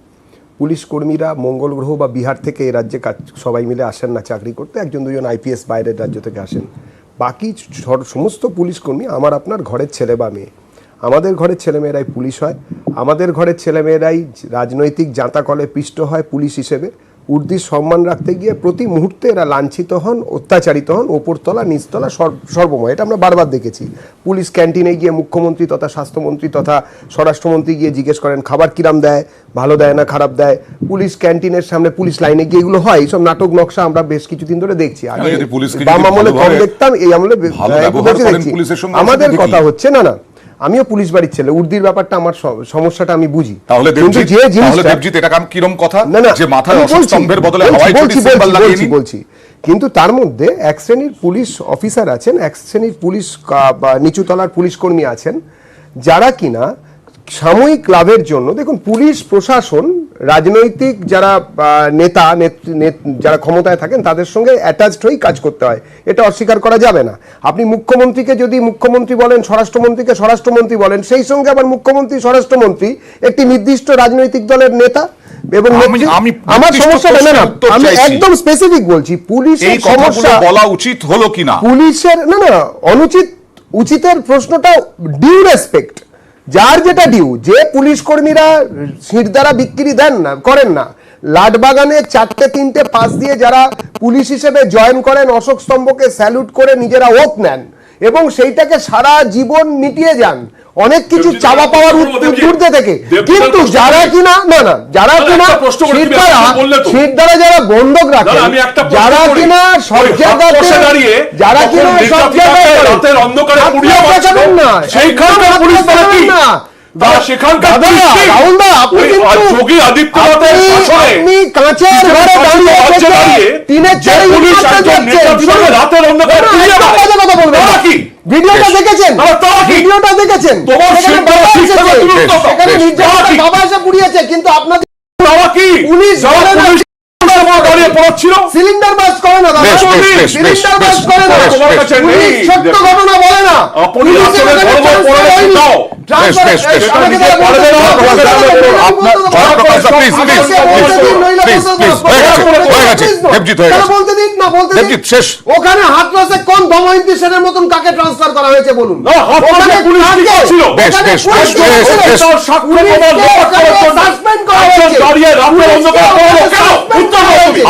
পুলিশ কর্মীরা মঙ্গল গ্রহ বা বিহার থেকে এই রাজ্যে সবাই মিলে আসেন না চাকরি করতে, 1-2জন IPS বাইরের রাজ্য থেকে আসেন। বাকি সমস্ত পুলিশ কর্মী আমার আপনার ঘরের ছেলে বা মেয়ে। আমাদের ঘরের ছেলেমেয়েরাই পুলিশ হয়, আমাদের ঘরের ছেলেমেয়েরাই রাজনৈতিক জাঁতাকলে পিষ্ট হয় পুলিশ হিসেবে। উর্দির সম্মান রাখতে গিয়ে প্রতি মুহূর্তে এরা লাঞ্ছিত হন, অত্যাচারিত হন, ওপরতলা নিচতলা সর্বময়। এটা আমরা বারবার দেখেছি। পুলিশ ক্যান্টিনে গিয়ে মুখ্যমন্ত্রী তথা স্বাস্থ্যমন্ত্রী তথা স্বরাষ্ট্রমন্ত্রী গিয়ে জিজ্ঞেস করেন খাবার কিরাম দেয়, ভালো দেয় না খারাপ দেয়। পুলিশ ক্যান্টিনের সামনে পুলিশ লাইনে গিয়ে এগুলো হয়। এইসব নাটক নকশা আমরা বেশ কিছুদিন ধরে দেখছি। আগে বাম আমলে কম দেখতাম, এই আমলে দেখছি। আমাদের কথা হচ্ছে না আমিও পুলিশ বাড়ির ছেলে, উর্দির ব্যাপারটা আমার সমস্যাটা আমি বুঝি। তাহলে কিন্তু যে দেবজিৎ এটা কিরম কথা যে মাথায় অশ্বস্তম্ভের বদলে হাওয়াই চটি সিম্বল লাগিয়ে নিন? বলছি কিন্তু তার মধ্যে এক শ্রেণীর পুলিশ অফিসার আছেন, এক শ্রেণীর পুলিশ নিচুতলার পুলিশ কর্মী আছেন যারা কিনা সাময়িক লাভের জন্য, দেখুন পুলিশ প্রশাসন রাজনৈতিক যারা নেতা যারা ক্ষমতায় থাকেন তাদের সঙ্গে অ্যাটাচড হয়েই কাজ করতে হয়, এটা অস্বীকার করা যাবে না। আপনি মুখ্যমন্ত্রীকে যদি মুখ্যমন্ত্রী বলেন, স্বরাষ্ট্রমন্ত্রীকে স্বরাষ্ট্রমন্ত্রী বলেন, সেই সঙ্গে আবার মুখ্যমন্ত্রী স্বরাষ্ট্রমন্ত্রী একটি নির্দিষ্ট রাজনৈতিক দলের নেতা এবং আমার সমস্যাটা না, আমি একদম স্পেসিফিক বলছি পুলিশের সমস্যা বলা উচিত হলো কিনা, পুলিশের না অনুচিত উচিতের প্রশ্নটা ডিউ রেসপেক্ট, যার যেটা ডিউ। যে পুলিশ কর্মীরা সিট দ্বারা বিক্রি দেন না, করেন না, লাটবাগানে 4টে 3টে পাস দিয়ে যারা পুলিশ হিসেবে জয়েন করেন, অশোক স্তম্ভকে স্যালুট করে নিজেরা ওত নেন এবং সেইটাকে সারা জীবন মিটিয়ে যান, অনেক কিছু চাওয়া পাওয়ার ঊর্ধ্বে থেকে। কিন্তু যারা কিনা যারা কিনা সিট দ্বারা যারা বন্ধক রাখেন, যারা কিনা সব জায়গাতে যারা কিনা সব জায়গায় ভিডিওটা দেখেছেন, ভিডিওটা দেখেছেন, বাবা এসে পুড়িয়েছে, কিন্তু আপনাদের পুলিশ সিলিন্ডার বাস করে না, সিলিন্ডার বাস করে না, সত্য ঘটনা বলে না। ওখানে হাতরাসে কোন দময়ন্তী সেনের মতন কাকে ট্রান্সফার করা হয়েছে বলুন?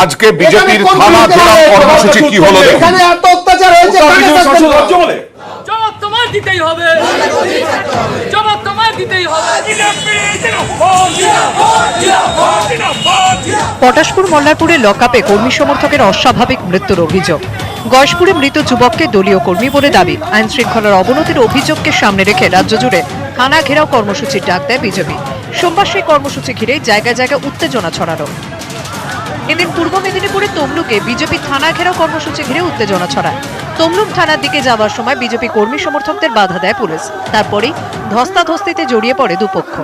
আজকে বিজেপির থানা ঘেরাও কর্মসূচি কি হলো? এখানে এত অত্যাচার হয়েছে, জবাব তোমার দিতেই হবে, জবাব তোমার দিতেই হবে। পটাশপুর মল্লারপুরে লকআপে কর্মী সমর্থকের অস্বাভাবিক মৃত্যুর অভিযোগ। গয়েশপুরে মৃত যুবককে দলীয় কর্মী বলে দাবি। আইন শৃঙ্খলার অবনতির অভিযোগকে সামনে রেখে রাজ্য জুড়ে থানা ঘেরাও কর্মসূচির ডাক দেয় বিজেপি। সোমবার সেই কর্মসূচি ঘিরে জায়গায় জায়গায় উত্তেজনা ছড়ালো। এদিন পূর্ব মেদিনীপুরে তমলুকে বিজেপি থানা ঘেরাও কর্মসূচি ঘিরে উত্তেজনা ছড়ায়। তমলুক থানার দিকে যাওয়ার সময় বিজেপি কর্মী সমর্থকদের বাধা দেয় পুলিশ। তারপরেই ধস্তাধস্তিতে জড়িয়ে পড়ে দুপক্ষ।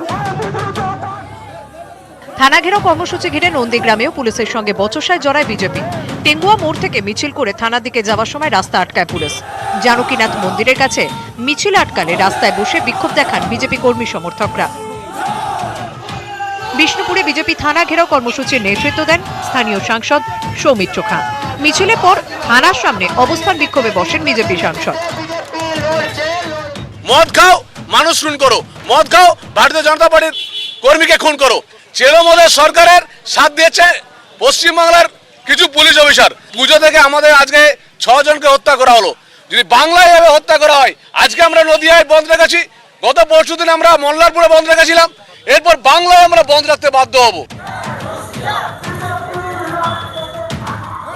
থানা ঘেরাও কর্মসূচি ঘিরে নন্দীগ্রামেও পুলিশের সঙ্গে বচসায় জড়ায় বিজেপি। টেঙ্গুয়া মোড় থেকে মিছিল করে থানার দিকে যাওয়ার সময় রাস্তা আটকায় পুলিশ। জানকীনাথ মন্দিরের কাছে মিছিল আটকালে রাস্তায় বসে বিক্ষোভ দেখান বিজেপি কর্মী সমর্থকরা। বিষ্ণুপুরে বিজেপি থানা ঘেরাও কর্মসূচির নেতৃত্ব দেন স্থানীয় সাংসদ সৌমিত্র খান। মিছিলের পর থানার সামনে অবস্থান বিক্ষোভে বসেন বিজেপি সাংসদ। মদ খাও, মানুষ খুন করো, মদ খাও, ভারতীয় জনতা পার্টির কর্মীকে খুন করো। তৃণমূলের সরকারের সাথ দিয়েছে পশ্চিমবাংলার কিছু পুলিশ অফিসার। পুজো থেকে আমাদের আজকে 6 জনকে হত্যা করা হলো। যদি বাংলায় এভাবে হত্যা করা হয়, আজকে আমরা নদিয়ায় বন্ধ রেখেছি, গত পরশুদিন আমরা মল্লারপুরে বন্ধ রেখেছিলাম, এরপর বাংলায় আমরা বন্ধ রাখতে বাধ্য হব।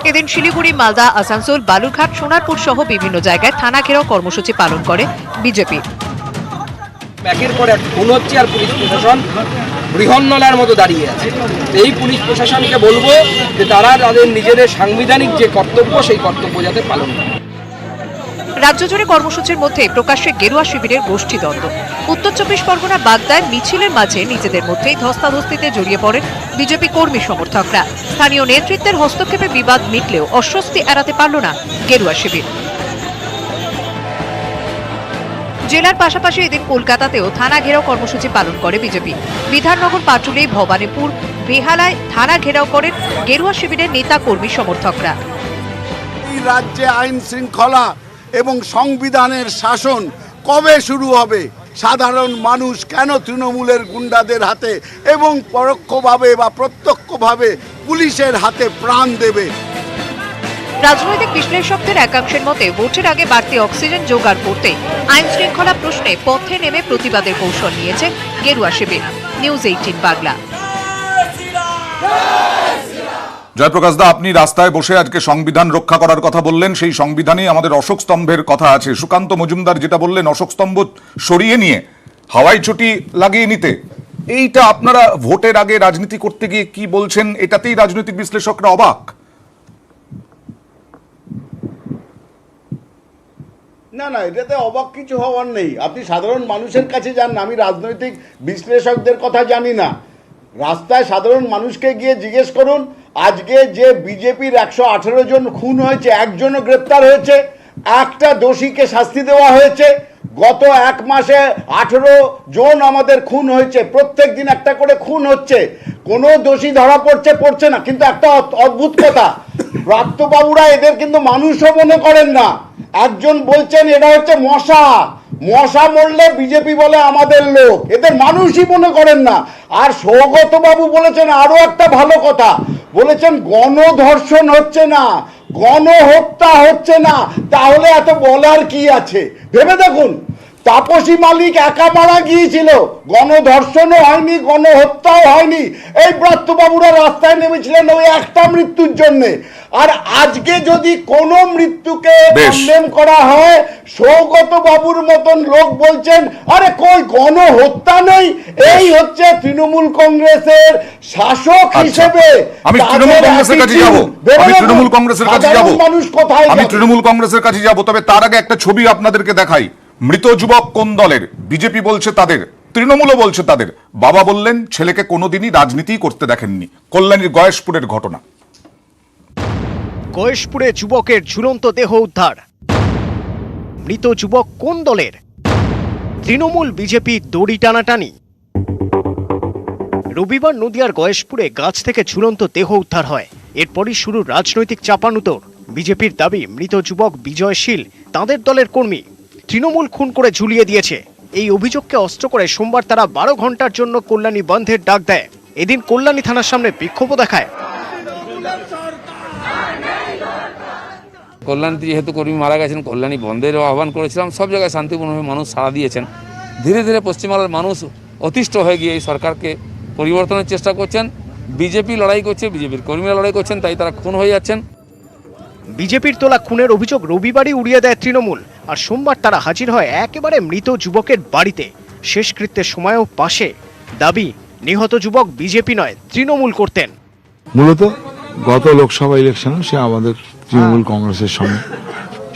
এদিন শিলিগুড়ি, মালদা, আসানসোল, বালুরঘাট, সোনারপুর সহ বিভিন্ন জায়গায় থানা ঘেরাও কর্মসূচি পালন করে বিজেপি। একের পর এক খুন হচ্ছে আর পুলিশ প্রশাসন বৃহন্নলার মতো দাঁড়িয়ে আছে। এই পুলিশ প্রশাসনকে বলবো যে তারা তাদের নিজেদের সাংবিধানিক যে কর্তব্য সেই কর্তব্য যাতে পালন করে। রাজ্য জুড়ে কর্মসূচির মধ্যে প্রকাশ্যে গেরুয়া শিবিরের গোষ্ঠীদ্বন্দ্ব। উত্তর 24 পরগনা বাগদায় মিছিলের মাঝে নিজেদের মধ্যেই ধস্তাধস্তিতে জড়িয়ে পড়েন বিজেপি কর্মী সমর্থকরা। স্থানীয় নেতৃত্বের হস্তক্ষেপে বিবাদ মিটলেও অস্বস্তি এড়াতে পারল না গেরুয়া শিবির। জেলার পাশাপাশি এদিন কলকাতাতেও থানা ঘেরাও কর্মসূচি পালন করে বিজেপি। বিধাননগর, পাটুলি, ভবানীপুর, বেহালায় থানা ঘেরাও করেন গেরুয়া শিবিরের নেতা কর্মী সমর্থকরা। এই রাজ্যে আইন শৃঙ্খলা এবং সংবিধানের শাসন কবে শুরু হবে সাধারণ মানুষ কেন তৃণমূলের গুন্ডাদের হাতে এবং পরোক্ষভাবে বা প্রত্যক্ষভাবে পুলিশের হাতে প্রাণ দেবে? রাজনৈতিক বিশ্লেষকদের একাংশের মতে ভোটের আগে বাড়তি অক্সিজেন জোগাড় করতে আইন শৃঙ্খলা প্রশ্নে পথে নেমে প্রতিবাদের কৌশল নিয়েছে গেরুয়া শিবির। নিউজ 18 বাংলা। জয়প্রকাশ দা, আপনি রাস্তায় বসে আজকে সংবিধান রক্ষা করার কথা বললেন, সেই সংবিধানেই আমাদের অশোক স্তম্ভের কথা আছে। সুকান্ত মজুমদার যেটা বললেন অশোক স্তম্ভ সরিয়ে নিয়ে হাওয়াই চটি লাগিয়ে নিতে, এইটা আপনারা ভোটের আগে রাজনীতি করতে গিয়ে কি বলছেন, এটাতেই রাজনৈতিক বিশ্লেষকরা অবাক। না না, এটাতে অবাক কিছু হওয়ার নেই। আপনি সাধারণ মানুষের কাছে যান না, আমি রাজনৈতিক বিশ্লেষকদের কথা জানি না। রাস্তায় সাধারণ মানুষকে গিয়ে জিজ্ঞেস করুন, আজকে যে বিজেপির 118 জন খুন হয়েছে, একজনও গ্রেপ্তার হয়েছে, একটা দোষীকে শাস্তি দেওয়া হয়েছে। গত এক মাসে 18 জন আমাদের খুন হয়েছে, প্রত্যেক দিন একটা করে খুন হচ্ছে, কোনো দোষী ধরা পড়ছে না। কিন্তু একটা অদ্ভুত কথা, ব্রাত্যবাবুরা এদের কিন্তু মানুষও মনে করেন না। একজন বলছেন এরা হচ্ছে মশা, মশা মরলে বিজেপি বলে আমাদের লোক, এদের মানুষই মনে করেন না। আর সৌগত বাবু বলেছেন আরো একটা ভালো কথা, বলেছেন গণধর্ষণ হচ্ছে না, গণহত্যা হচ্ছে না, তাহলে এত বলার কি আছে? ভেবে দেখুন, তাপসী মালিক একা মারা গিয়েছিল, গণধর্ষণও হয়নি, গণহত্যাও হয়নি। এই ব্রাত্যবাবুরা রাস্তায় নেমেছিলেন ওই একটা মৃত্যুর জন্য। আর আজকে যদি কোনো মৃত্যুকে কন্ডেম করা হয়, সৌগত বাবুর মতন লোক বলছেন আরে কই গণহত্যা নেই। এই হচ্ছে তৃণমূল কংগ্রেসের শাসক হিসেবে। আমি তৃণমূল কংগ্রেসের কাছে যাব, তৃণমূল কংগ্রেসের কাছে যাব, তবে তার আগে একটা ছবি আপনাদেরকে দেখাই। মৃত যুবক কোন দলের? বিজেপি বলছে তাদের, তৃণমূলও বলছে তাদের। বাবা বললেন ছেলেকে কোনোদিনই রাজনীতি করতে দেখেননি। কল্যাণীর গয়েশপুরের ঘটনা। গয়েশপুরে যুবকের ঝুলন্ত দেহ উদ্ধার। মৃত যুবক কোন দলের? তৃণমূল বিজেপি দড়ি টানাটানি। রবিবার নদিয়ার গয়েশপুরে গাছ থেকে ঝুলন্ত দেহ উদ্ধার হয়। এরপরই শুরু রাজনৈতিক চাপানুতোর। বিজেপির দাবি মৃত যুবক বিজয়শীল তাদের দলের কর্মী, তৃণমূল খুন করে ঝুলিয়ে দিয়েছে। এই অভিযোগকে অস্ত্র করে সোমবার তারা 12 ঘন্টার জন্য কল্যাণী বন্ধের ডাক দেয়। এদিন কল্যাণী থানার সামনে বিক্ষোভও দেখায়। কল্যাণীতে যেহেতু কর্মী মারা গেছেন, কল্যাণী বন্ধেরও আহ্বান করেছিলাম। সব জায়গায় শান্তিপূর্ণভাবে মানুষ সাড়া দিয়েছেন। ধীরে ধীরে পশ্চিমবাংলার মানুষ অতিষ্ঠ হয়ে গিয়ে এই সরকারকে পরিবর্তনের চেষ্টা করছেন। বিজেপি লড়াই করছে, বিজেপির কর্মীরা লড়াই করছেন, তাই তারা খুন হয়ে যাচ্ছেন। বিজেপির তোলা খুনের অভিযোগ রবিবারই উড়িয়ে দেয় তৃণমূল। আর সোমবার তারা হাজির হয় একেবারে মৃত যুবকের বাড়িতে। শেষকৃত্যের সময়ও পাশে। দাবি নিহত যুবক বিজেপি নয় তৃণমূল করতেন। মূলত গত লোকসভা ইলেকশনে সে আমাদের তৃণমূল কংগ্রেসের সঙ্গে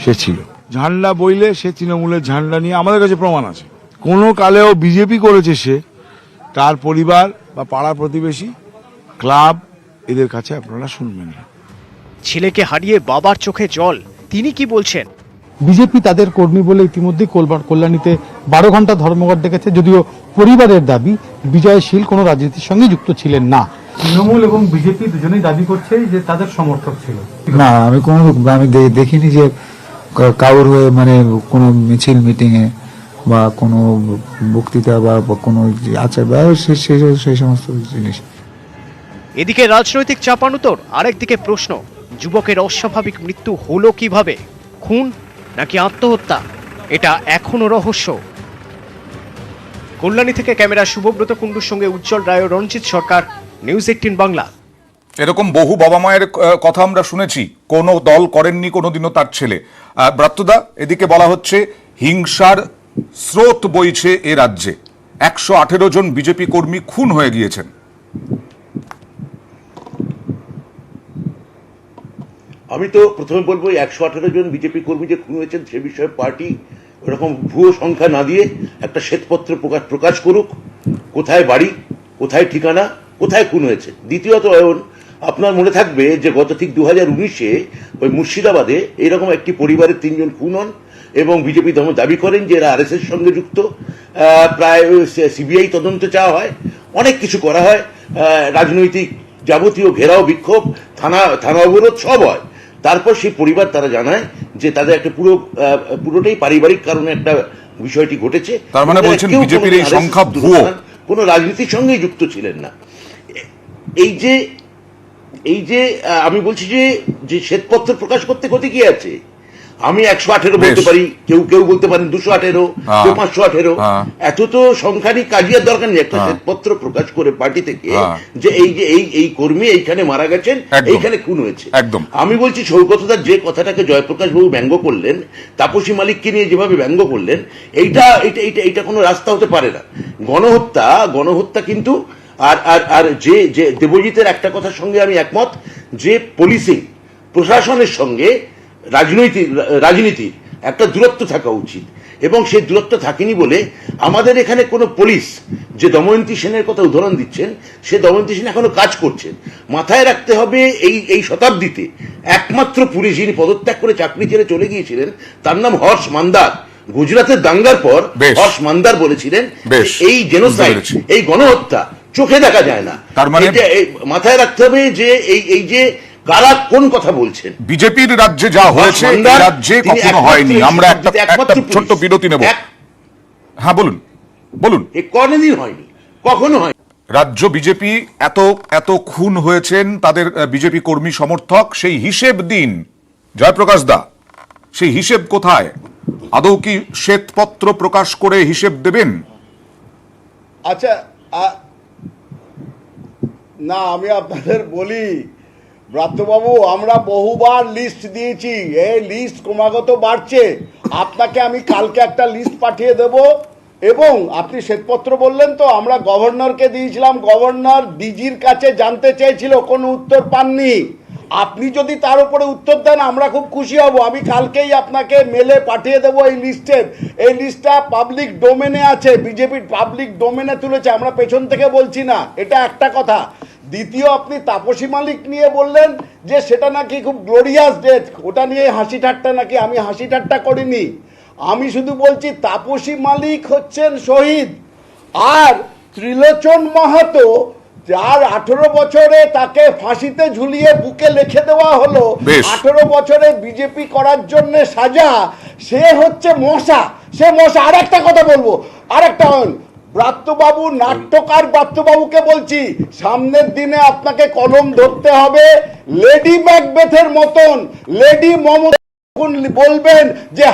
সে ছিল। ঝান্ডা বইলে সে তৃণমূলের ঝান্ডা নিয়ে আমাদের কাছে প্রমাণ আছে। কোনো কালেও বিজেপি করেছে সে, তার পরিবার বা পাড়া প্রতিবেশী, ক্লাব, এদের কাছে আপনারা শুনবেন না। ছেলেকে হারিয়ে বাবার চোখে জল। তিনি কি বলছেন? বিজেপি তাদের কর্মী বলে ইতিমধ্যে কল্যাণীতে 12 ঘন্টা ধর্মঘট ডেকেছে, যদিও পরিবারের দাবি বিজয়শীল কোনো রাজনীতির সঙ্গে যুক্ত ছিলেন না। তৃণমূল এবং বিজেপি দুজনেই দাবি করছে যে তাদের সমর্থক ছিল। না, আমি দেখিনি যে কারোর হয়ে মানে কোনো মিছিল মিটিংয়ে বা কোনো বক্তৃতা বা কোনো আচার সেই সমস্ত জিনিস। এদিকে রাজনৈতিক চাপানুতোর, আরেকদিকে প্রশ্ন যুবকের অস্বাভাবিক মৃত্যু হলো কিভাবে? খুন নাকি আত্মহত্যা? এটা এখনো রহস্য। কল্যাণী থেকে ক্যামেরা শুভব্রত কুণ্ডুর সঙ্গে উজ্জ্বল রায়, রঞ্জিত সরকার, নিউজ 18 বাংলা। এরকম বহু বাবা মায়ের কথা আমরা শুনেছি, কোনো দল করেননি কোনোদিনও তার ছেলে। ব্রাত্যদা, এদিকে বলা হচ্ছে হিংসার স্রোত বইছে এ রাজ্যে, 118 জন বিজেপি কর্মী খুন হয়ে গিয়েছেন। আমি তো প্রথমে বলবো 118 জন বিজেপি কর্মী যে খুন হয়েছেন সে বিষয়ে পার্টি ওরকম ভুয়ো সংখ্যা না দিয়ে একটা শ্বেতপত্র প্রকাশ করুক, কোথায় বাড়ি, কোথায় ঠিকানা, কোথায় খুন হয়েছে। দ্বিতীয়ত আপনার মনে থাকবে যে গত ঠিক 2019-এ ওই মুর্শিদাবাদে এরকম একটি পরিবারের 3 জন খুন হন এবং বিজেপি দাবি করেন যে এরা আরএসএস সঙ্গে যুক্ত। প্রায় সিবিআই তদন্ত চাওয়া হয়, অনেক কিছু করা হয়, রাজনৈতিক যাবতীয় ঘেরাও, বিক্ষোভ, থানা অবরোধ সব হয়। তারপর সেই পরিবার তারা জানায় যে তাদের একটা পুরোটাই পারিবারিক কারণে একটা বিষয়টি ঘটেছে। তার মানে বলছেন কেউ বিজেপির এই কোনো সংখ্যা RSS ভুয়ো, কোনো রাজনীতির সঙ্গেই যুক্ত ছিলেন না। এই যে আমি বলছি যে শ্বেতপত্র প্রকাশ করতে ক্ষতি কি আছে? আমি 118 বলতে পারি, কেউ বলতে পারেন 218, কেউ 518। এত তো সংখ্যা নিয়ে কাজিয়ার দরকার নেই। একটা শ্বেতপত্র প্রকাশ করে পার্টি থেকে যে এই কর্মী এইখানে মারা গেছেন, এইখানে খুন হয়েছে। একদম আমি বলছি সৌগতদার যে কথাটাকে জয়প্রকাশ বাবু ব্যঙ্গ করলেন, তাপসী মালিককে নিয়ে যেভাবে ব্যঙ্গ করলেন, এইটা কোনো রাস্তা হতে পারে না। গণহত্যা কিন্তু আর যে দেবজিতের একটা কথার সঙ্গে আমি একমত, যে পুলিশিং প্রশাসনের সঙ্গে রাজনীতির একটা দূরত্ব থাকা উচিত, এবং সেই দূরত্ব থাকেনি বলে আমাদের এখানে কোনো পুলিশ, যে দময়ন্তী সেনের কথা উদাহরণ দিচ্ছেন, সে দময়ন্তী সেন এখনো কাজ করছেন। মাথায় রাখতে হবে এই শতাব্দীতে একমাত্র পুলিশ যিনি পদত্যাগ করে চাকরি ছেড়ে চলে গিয়েছিলেন, তার নাম হর্ষ মান্দার। গুজরাটের দাঙ্গার পর হর্ষ মান্দার বলেছিলেন এই জেনোসাইড, এই গণহত্যা চোখে দেখা যায় না। তার মানে মাথায় রাখতে হবে যে এই যে কারা কোন কথা বলছেন। বিজেপির রাজ্যে যা হয়েছে এই রাজ্যে কখনো হয়নি। আমরা একটা ছোট্ট বিরতি নেব। হ্যাঁ বলুন। কোনদিন হয়নি, কখনো হয়নি। রাজ্য বিজেপি এত খুন হয়েছেন তাদের বিজেপি কর্মী সমর্থক, সেই হিসেব দিন জয়প্রকাশ দা, সেই হিসেব কোথায়? আদৌ কি শ্বেতপত্র প্রকাশ করে হিসেব দেবেন? আচ্ছা, না আমি আপনাদের বলি ব্রাত্যবাবু, আমরা বহুবার লিস্ট দিয়েছি, এই লিস্ট ক্রমাগত বাড়ছে। আপনাকে আমি কালকে একটা লিস্ট পাঠিয়ে দেব, এবং আপনি শ্বেতপত্র বললেন তো, আমরা গভর্নরকে দিয়েছিলাম, গভর্নর ডিজির কাছে জানতে চেয়েছিল, কোনো উত্তর পাননি। আপনি যদি তার উপরে উত্তর দেন আমরা খুব খুশি হব। আমি কালকেই আপনাকে মেলে পাঠিয়ে দেবো এই লিস্টটা পাবলিক ডোমেনে আছে, বিজেপির পাবলিক ডোমেনে তুলেছে, আমরা পেছন থেকে বলছি না। এটা একটা কথা। দ্বিতীয়, আপনি তাপসী মালিক নিয়ে বললেন যে সেটা নাকি খুব গ্লোরিয়াস ডেথ, ওটা নিয়ে হাসি ঠাট্টা নাকি। আমি হাসি ঠাট্টা করিনি, আমি শুধু বলছি তাপসী মালিক হচ্ছেন শহীদ, আর ত্রিলোচন মাহাতো যার 18 বছরে তাকে ফাঁসিতে ঝুলিয়ে বুকে লিখে দেওয়া হলো, 18 বছরে বিজেপি করার জন্য সাজা, সে হচ্ছে মশা। আর একটা কথা বলবো, আরেকটা ব্রাত্যবাবু, নাট্যকার ব্রাত্যবাবুকে বলছি, সামনের দিনে আপনাকে কলম ধরতে হবে লেডি ম্যাকবেথের মতন। লেডি মমতা বলবেন যে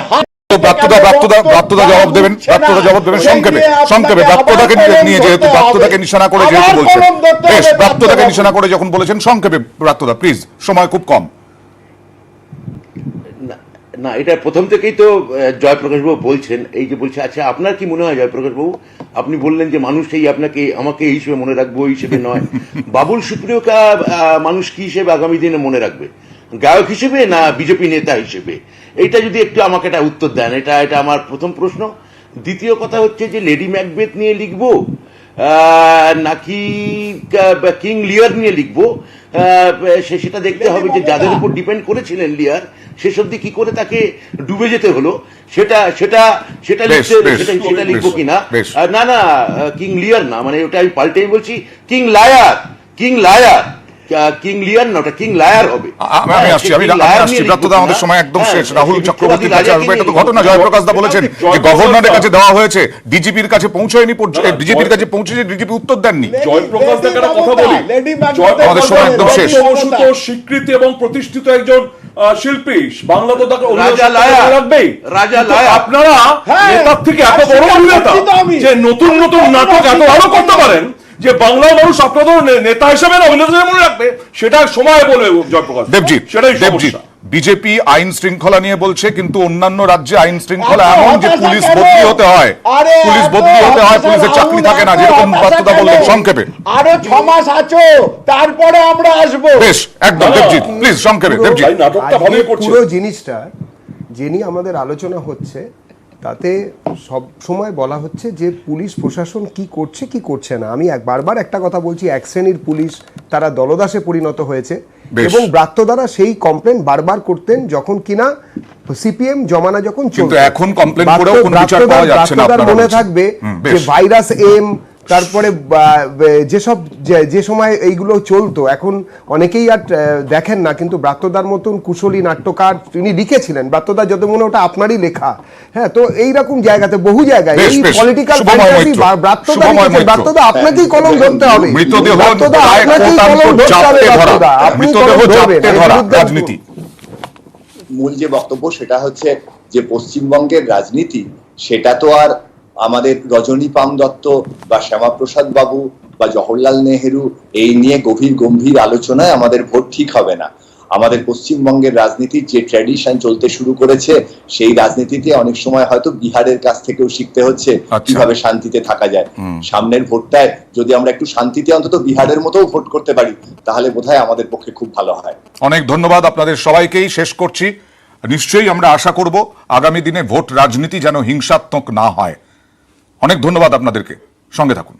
ব্রাত্যদা জবাব দেবেন সংক্ষেপে। ব্রাত্যদাকে নিশানা করে যেহেতু বলছেন, বেশ, ব্রাত্যদাকে নিশানা করে যখন বলেছেন সংক্ষেপে ব্রাত্যদা প্লিজ, সময় খুব কম। না, এটা প্রথম থেকেই তো জয়প্রকাশ বাবু বলছেন, এই যে বলছে। আচ্ছা, আপনার কি মনে হয় জয়প্রকাশ বাবু, আপনি বললেন যে মানুষ আমাকে এই হিসেবে মনে রাখবো, এই হিসেবে নয়। বাবুল সুপ্রিয়কে মানুষ কি হিসেবে আগামী দিনে মনে রাখবে, গায়ক হিসেবে না বিজেপি নেতা হিসেবে? এইটা যদি একটু আমাকে একটা উত্তর দেন, এটা আমার প্রথম প্রশ্ন। দ্বিতীয় কথা হচ্ছে যে লেডি ম্যাকবেথ নিয়ে লিখবো নাকি কিং লিয়ার নিয়ে লিখবো, সেটা দেখতে হবে যে যাদের উপর ডিপেন্ড করেছিলেন লিয়ার, শেষ অব্দি কি করে তাকে ডুবে যেতে হলো, সেটা লিখবো কিনা। না, কিং লিয়ার না, মানে ওটা আমি পাল্টেই বলছি, কিং লায়ার না, ওটা কিং লায়ার হবে। আমি আসছি ব্রাত্যদা, আমাদের সময় একদম শেষ। রাহুল চক্রবর্তীর কাছে আসবে। এটা তো ঘটনা, জয়প্রকাশ দা বলেছেন যে গভর্নরের কাছে দেওয়া হয়েছে, ডিজিপির কাছে পৌঁছায়নি, ডিজিপির কাছে পৌঁছেছে, ডিজিপি উত্তর দেননি। জয়প্রকাশ দাকে একটা কথা বলি, আমাদের সময় একদম শেষ। স্বীকৃতি এবং প্রতিষ্ঠিত একজন শিল্পী, বাংলা তো তাকে রাখবেই। আপনারা নেতার থেকে এত বড় অভিনেতা যে নতুন নাটক এত ভালো করতে পারেন যে বাংলার মানুষ আপনাদের নেতা হিসেবে না অভিনেতা মনে রাখবে, সেটা সময় বলে জয়প্রকাশ দেবজিৎ। বিজেপি আইন শৃঙ্খলা নিয়ে বলছে, কিন্তু অন্যান্য রাজ্যে আইন শৃঙ্খলা এমন যে পুলিশ বদলি হতে হয়, পুলিশের চাকরি থাকে না, যেরকম ব্রাত্যদা বললেন। সংক্ষেপে, আরো 6 মাস আছো, তারপরে আমরা আসবো। বেশ, একদম দেবজিৎ প্লিজ সংক্ষেপে। দেবজিৎ, পুরো জিনিসটা যে নিয়ে আমাদের আলোচনা হচ্ছে, তাতে সব সময় বলা হচ্ছে যে পুলিশ প্রশাসন কি করছে কি করছে না। আমি বারবার একটা কথা বলছি, এক শ্রেণীর পুলিশ তারা দলদাসে পরিণত হয়েছে, এবং ব্রাত্যদারা সেই কমপ্লেন বারবার করতেন যখন কিনা সিপিএম জমানা যখন চলতো। এখন কমপ্লেন করেও কোনো বিচার পাওয়া যাচ্ছে না। মনে থাকবে যে ভাইরাস এম, তারপরে যেসব যে সময় এইগুলো চলতো এখন অনেকেই আর দেখেন না, কিন্তু ব্রাত্যদার মতন কুশলী নাট্যকার তিনি লিখেছিলেন। ব্রাত্যদা যত মনে ওটা আপনারই লেখা, হ্যাঁ। তো এইরকম জায়গাতে বহু জায়গায় এই পলিটিক্যাল ফ্যান্টাসি ব্রাত্যদা লিখেছেন। ব্রাত্যদা আপনাকেই কলম ধরতে হবে, ব্রাত্যদা আপনাকেই কলম ধরতে হবে, ব্রাত্যদা আপনি কলম ধরবেন। রাজনীতি মূল যে বক্তব্য সেটা হচ্ছে যে পশ্চিমবঙ্গের রাজনীতি সেটা তো আর আমাদের রজনী পাম দত্ত বা শ্যামাপ্রসাদ বাবু বা জওহরলাল নেহেরু এই নিয়ে গম্ভীর আলোচনায় আমাদের ভোট ঠিক হবে না। আমাদের পশ্চিমবঙ্গের রাজনীতির যে ট্র্যাডিশন চলতে শুরু করেছে সেই রাজনীতিতে অনেক সময় হয়তো বিহারের কাছ থেকেও শিখতে হচ্ছে কিভাবে শান্তিতে থাকা যায়। সামনের ভোটটায় যদি আমরা একটু শান্তিতে অন্তত বিহারের মতো ভোট করতে পারি তাহলে বোধহয় আমাদের পক্ষে খুব ভালো হয়। অনেক ধন্যবাদ আপনাদের সবাইকেই। শেষ করছি, নিশ্চয়ই আমরা আশা করব আগামী দিনে ভোট রাজনীতি যেন হিংসাত্মক না হয়। অনেক ধন্যবাদ আপনাদেরকে, সঙ্গে থাকুন।